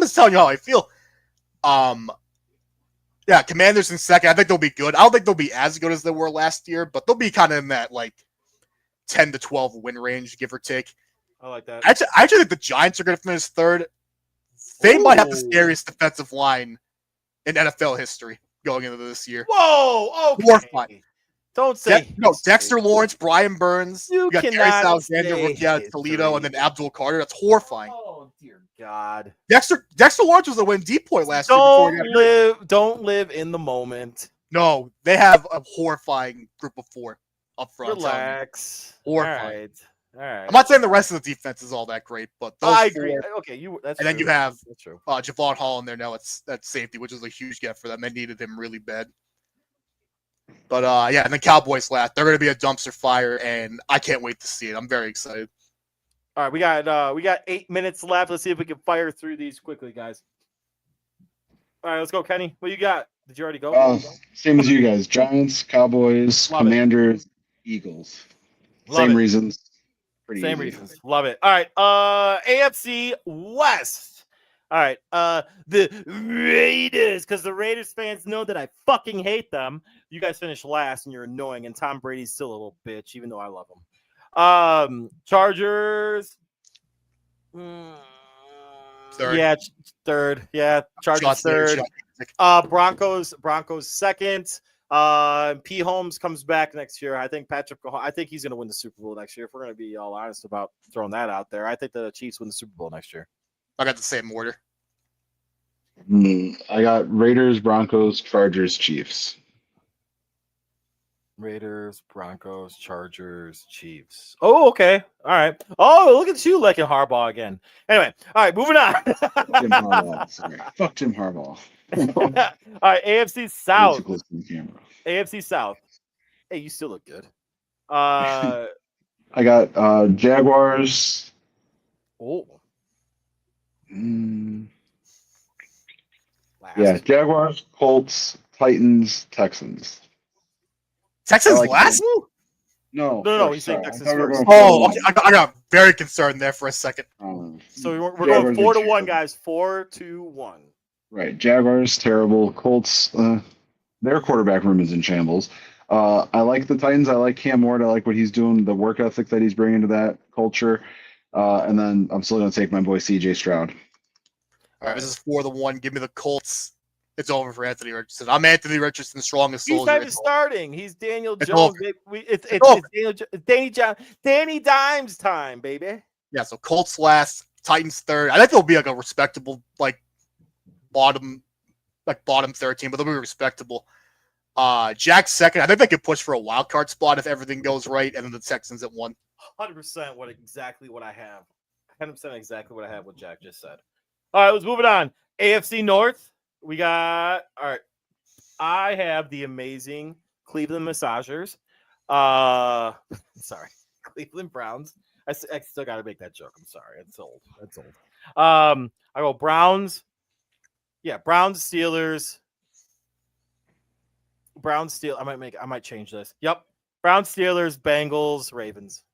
just telling you how I feel. Yeah, Commanders in second. I think they'll be good. I don't think they'll be as good as they were last year, but they'll be kind of in that like 10 to 12 win range, give or take. I like that. I actually think the Giants are going to finish third. They might have the scariest defensive line in NFL history going into this year. Whoa, okay. Horrifying. Don't say Dexter Lawrence, Brian Burns. You got Darius Alexander, rookie out of Toledo, and then Abdul Carter. That's horrifying. Oh dear God. Dexter Lawrence was a win deep point last year. Don't live in the moment. No, they have a horrifying group of four up front. Relax. Horrifying. All right. I'm not saying the rest of the defense is all that great, but those I agree. four, Okay, that's and then true. you have That's true. Javon Hall in there now. It's that safety, which is a huge get for them. They needed him really bad. But yeah, and the Cowboys last. They're going to be a dumpster fire, and I can't wait to see it. I'm very excited. All right, we got 8 minutes left. Let's see if we can fire through these quickly, guys. All right, let's go, Kenny. What you got? Did you already go? Same as you guys. Giants, Cowboys, Love Commanders, Eagles. Same reasons. Pretty Same easy. reasons. Love it. All right. AFC West. All right. The Raiders, because the Raiders fans know that I fucking hate them. You guys finished last and you're annoying, and Tom Brady's still a little bitch, even though I love him. Chargers. Third. Yeah, third. Yeah, Chargers third. Broncos second. P. Holmes comes back next year. I think he's going to win the Super Bowl next year. If we're going to be all honest about throwing that out there, I think the Chiefs win the Super Bowl next year. I got the same order. I got Raiders, Broncos, Chargers, Chiefs. Raiders, Broncos, Chargers, Chiefs. Oh, okay. All right. Oh, look at you liking Harbaugh again. Anyway, all right, moving on. Jim Harbaugh. Sorry. Fuck Jim Harbaugh. All right, AFC South. AFC South. Hey, you still look good. I got Jaguars. Oh. Yeah, Jaguars, Colts, Titans, Texans. Texans last? No. He's saying Texans first. Oh, okay. I got very concerned there for a second. So we're going 4-1, guys. 4-1. Right. Jaguars, terrible. Colts, their quarterback room is in shambles. I like the Titans. I like Cam Ward. I like what he's doing, the work ethic that he's bringing to that culture. And then I'm still going to take my boy CJ Stroud. All right, this is 4-1. Give me the Colts. It's over for Anthony Richardson. I'm Anthony Richardson, strongest He's soldier. not even starting. He's Daniel It's Jones. over. It's Danny Dimes time, baby. Yeah, so Colts last, Titans third. I think they'll be like a respectable, bottom 13, but they'll be respectable. Jack's second. I think they could push for a wild card spot if everything goes right, and then the Texans at 1. 100% exactly what I have. 100% exactly what I have. What Jack just said. All right, let's move it on. AFC North. We got I have the amazing Cleveland Massagers. Sorry, Cleveland Browns. I still got to make that joke. I'm sorry. It's old. I go Browns. Yeah, Browns, Steelers. Browns, Steelers. I might change this. Yep. Browns, Steelers, Bengals, Ravens.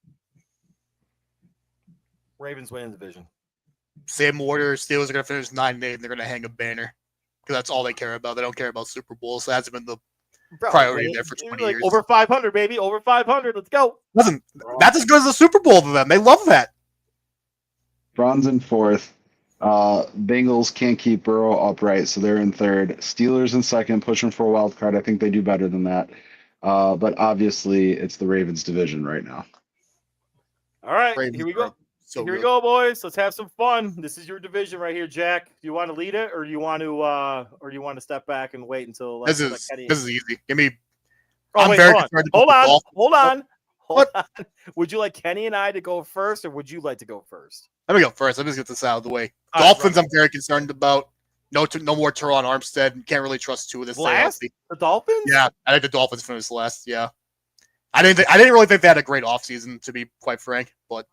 Ravens win the division. Same order. Steelers are going to finish 9-8, and they're going to hang a banner because that's all they care about. They don't care about Super Bowls. That hasn't been the priority there for 20 years. Over 500, baby. Over 500. Let's go. Listen, that's as good as the Super Bowl to them. They love that. Browns in fourth. Bengals can't keep Burrow upright, so they're in third. Steelers in second, pushing for a wild card. I think they do better than that. But obviously, it's the Ravens division right now. All right, Ravens here we are go. so Here we good. go, boys. Let's have some fun. This is your division right here, Jack. Do you want to lead it, or do you want to step back and wait until This is easy. Give me. Oh, I'm wait, very hold on. concerned Hold about the on. Dolphins. Hold on. Hold What? on. Would you like Kenny and I to go first, or would you like to go first? Let me go first. Let me just get this out of the way. All right, Dolphins, run. I'm very concerned about. No more Teron Armstead. Can't really trust two of this. Last? The Dolphins? Yeah, I think the Dolphins finished last. Yeah, I didn't really think they had a great offseason, to be quite frank. But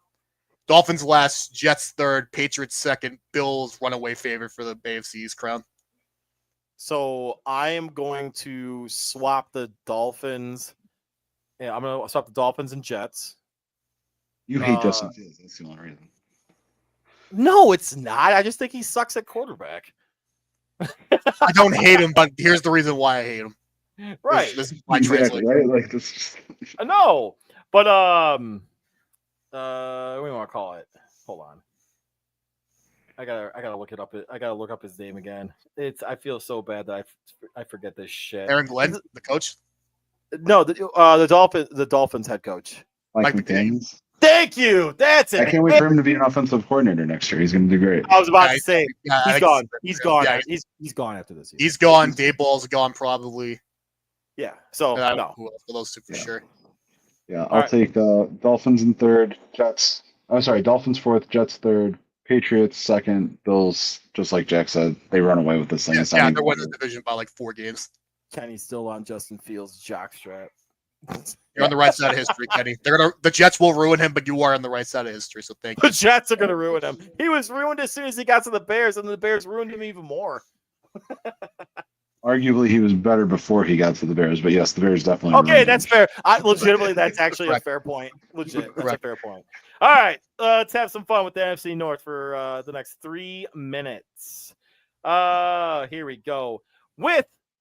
Dolphins last, Jets third, Patriots second, Bills runaway favorite for the AFC East crown. So I am going to swap the Dolphins. Yeah, I'm going to swap the Dolphins and Jets. You hate Justin Fields. That's the only reason. No, it's not. I just think he sucks at quarterback. I don't hate him, but here's the reason why I hate him. Right. This is my Exactly, translation. right? Like this. I know. But what do you want to call it? Hold on. I gotta look it up. I gotta look up his name again. I feel so bad that I forget this shit. Aaron Glenn, the coach. No, the Dolphins head coach. Mike Mike McDaniels. Thank you. That's it. I can't wait for him to be an offensive coordinator next year. He's going to do great. I was about Yeah, to say yeah, I he's think gone. it's- He's gone. yeah, He's gone after this. He's gone. Dayball's gone probably. Yeah. So And I don't know no. who else, but those two for sure. Yeah, All I'll right. take Dolphins in third, Jets. I'm sorry, Dolphins fourth, Jets third, Patriots second, Bills. Just like Jack said, they run away with this thing. It's not Yeah, even they're winning the division by like 4 games. Kenny's still on Justin Fields' jockstrap. You're on the right side of history, Kenny. The Jets will ruin him, but you are on the right side of history. So thank The you. Jets are gonna ruin him. He was ruined as soon as he got to the Bears, and the Bears ruined him even more. Arguably, he was better before he got to the Bears, but yes, the Bears definitely. Okay, ruined that's him. fair. Legitimately, that's actually a Correct. fair point. Legit, that's a Correct. fair point. All right, let's have some fun with the NFC North for the next 3 minutes. Here we go.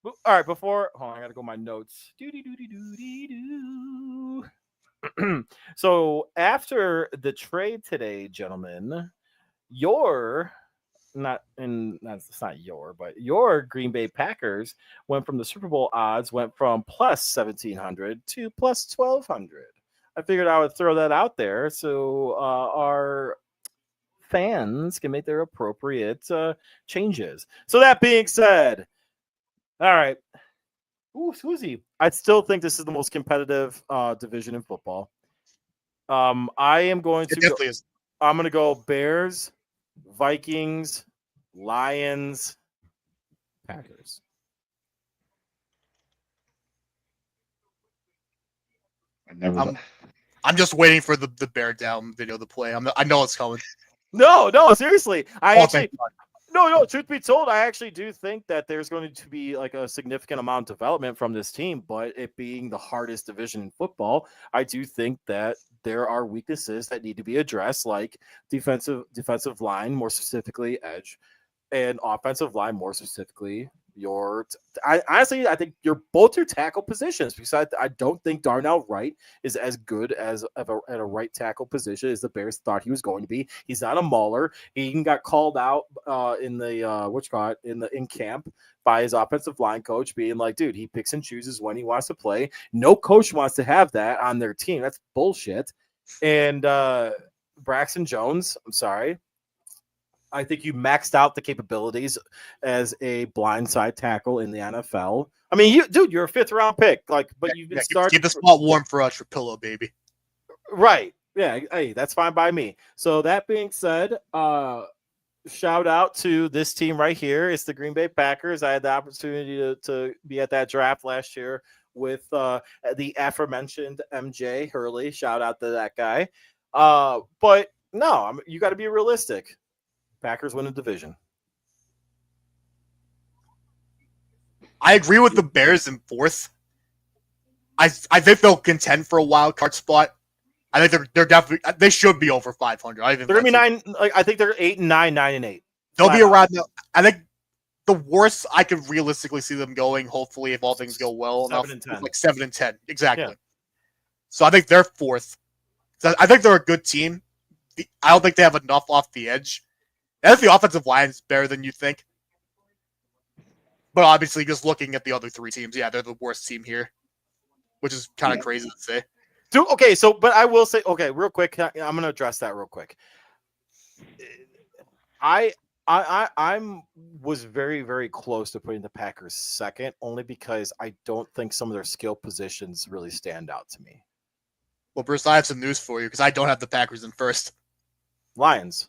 All right, before hold on, I gotta go my notes. So after the trade today, gentlemen, your Green Bay Packers went from the Super Bowl odds went from plus 1,700 to plus 1,200. I figured I would throw that out there so our fans can make their appropriate changes. So that being said, all right. Ooh, Swoozy. I still think this is the most competitive division in football. I am going It to definitely is. I'm going to go Bears, Vikings, Lions, Packers. I never. I'm just waiting for the bear down video to play. I know it's coming. No, seriously. Thank God. No, truth be told, I actually do think that there's going to be like a significant amount of development from this team, but it being the hardest division in football, I do think that there are weaknesses that need to be addressed, like defensive line, more specifically edge, and offensive line, more specifically I think both your tackle positions, because I don't think Darnell Wright is as good at a right tackle position as the Bears thought he was going to be. He's not a mauler. He even got called out in camp by his offensive line coach, being like, dude, he picks and chooses when he wants to play. No coach wants to have that on their team. That's bullshit. And Braxton Jones, I'm sorry, I think you maxed out the capabilities as a blindside tackle in the NFL. I mean, you're a 5th round pick, but you've been starting. Keep the spot warm for us, for Pillow, baby. Right. Yeah. Hey, that's fine by me. So that being said, shout out to this team right here. It's the Green Bay Packers. I had the opportunity to be at that draft last year with the aforementioned MJ Hurley. Shout out to that guy. But no, you got to be realistic. Packers win a division. I agree with the Bears in 4th. I think they'll contend for a wild card spot. I think they're definitely they should be over 500. I think They're gonna be 9. I think they're 8-9, 9-8. They'll be around. I think the worst I could realistically see them going, hopefully, if all things go well, 7-10. like 7-10, exactly. Yeah. So I think they're 4th. So I think they're a good team. I don't think they have enough off the edge. I think the offensive line is better than you think. But obviously, just looking at the other 3 teams, yeah, they're the worst team here. which is kind of crazy to say. Dude, okay, so but I will say, okay, real quick, I'm going to address that real quick. I'm was very, very close to putting the Packers second, only because I don't think some of their skill positions really stand out to me. Well, Bruce, I have some news for you because I don't have the Packers in first. Lions.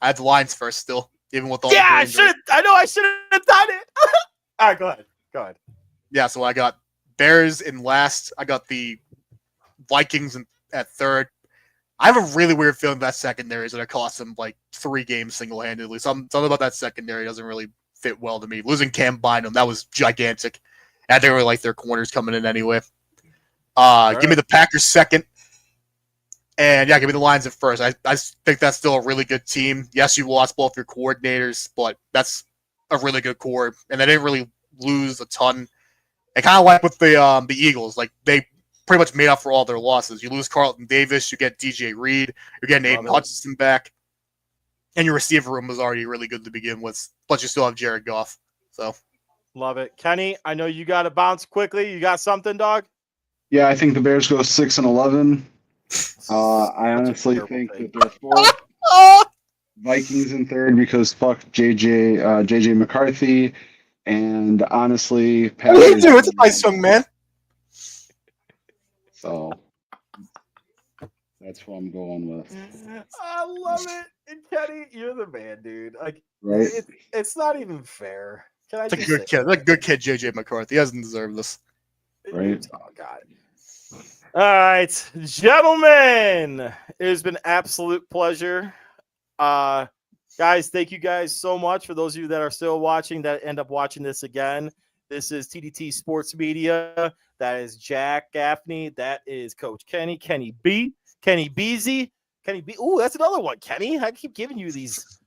I have the Lions first still, even with all. Yeah, the I should have done it. All right, go ahead. Yeah, so I got Bears in last. I got the Vikings at third. I have a really weird feeling that secondary is going to cost them like 3 games single-handedly. Something about that secondary doesn't really fit well to me. Losing Cam Bynum, that was gigantic. I didn't really like their corners coming in anyway. Give me the Packers second. And yeah, give me the Lions at first. I think that's still a really good team. Yes, you lost both your coordinators, but that's a really good core. And they didn't really lose a ton. And kind of like with the Eagles, like they pretty much made up for all their losses. You lose Carlton Davis, you get DJ Reed, you're getting Aiden Hutchinson back, and your receiver room was already really good to begin with. Plus, you still have Jared Goff. So, love it, Kenny. I know you got to bounce quickly. You got something, dog? Yeah, I think the Bears go 6-11. I honestly think that they're fourth. Vikings in third because fuck JJ McCarthy, and honestly, what are you doing? It's a nice young man. So that's what I'm going with. I love it. And Kenny, you're the man, dude. Like, Right? It's not even fair. Can I It's a just good kid. That's a good kid, JJ McCarthy. He doesn't deserve this. Right. Oh, God. All right, gentlemen, it has been absolute pleasure. Guys, thank you guys so much. For those of you that are still watching, that end up watching this again, this is TDT Sports Media. That is Jack Gaffney. That is Coach Kenny B, Kenny Beasy, Kenny B. Ooh, that's another one, Kenny. I keep giving you these.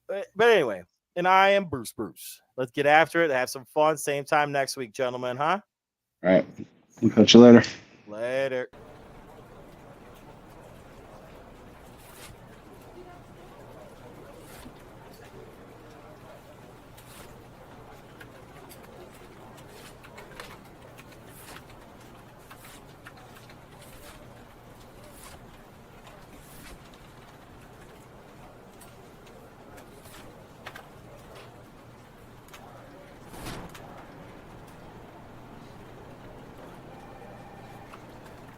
But anyway, and I am Bruce. Let's get after it. Have some fun. Same time next week, gentlemen, huh? All right. We'll catch you later. Later.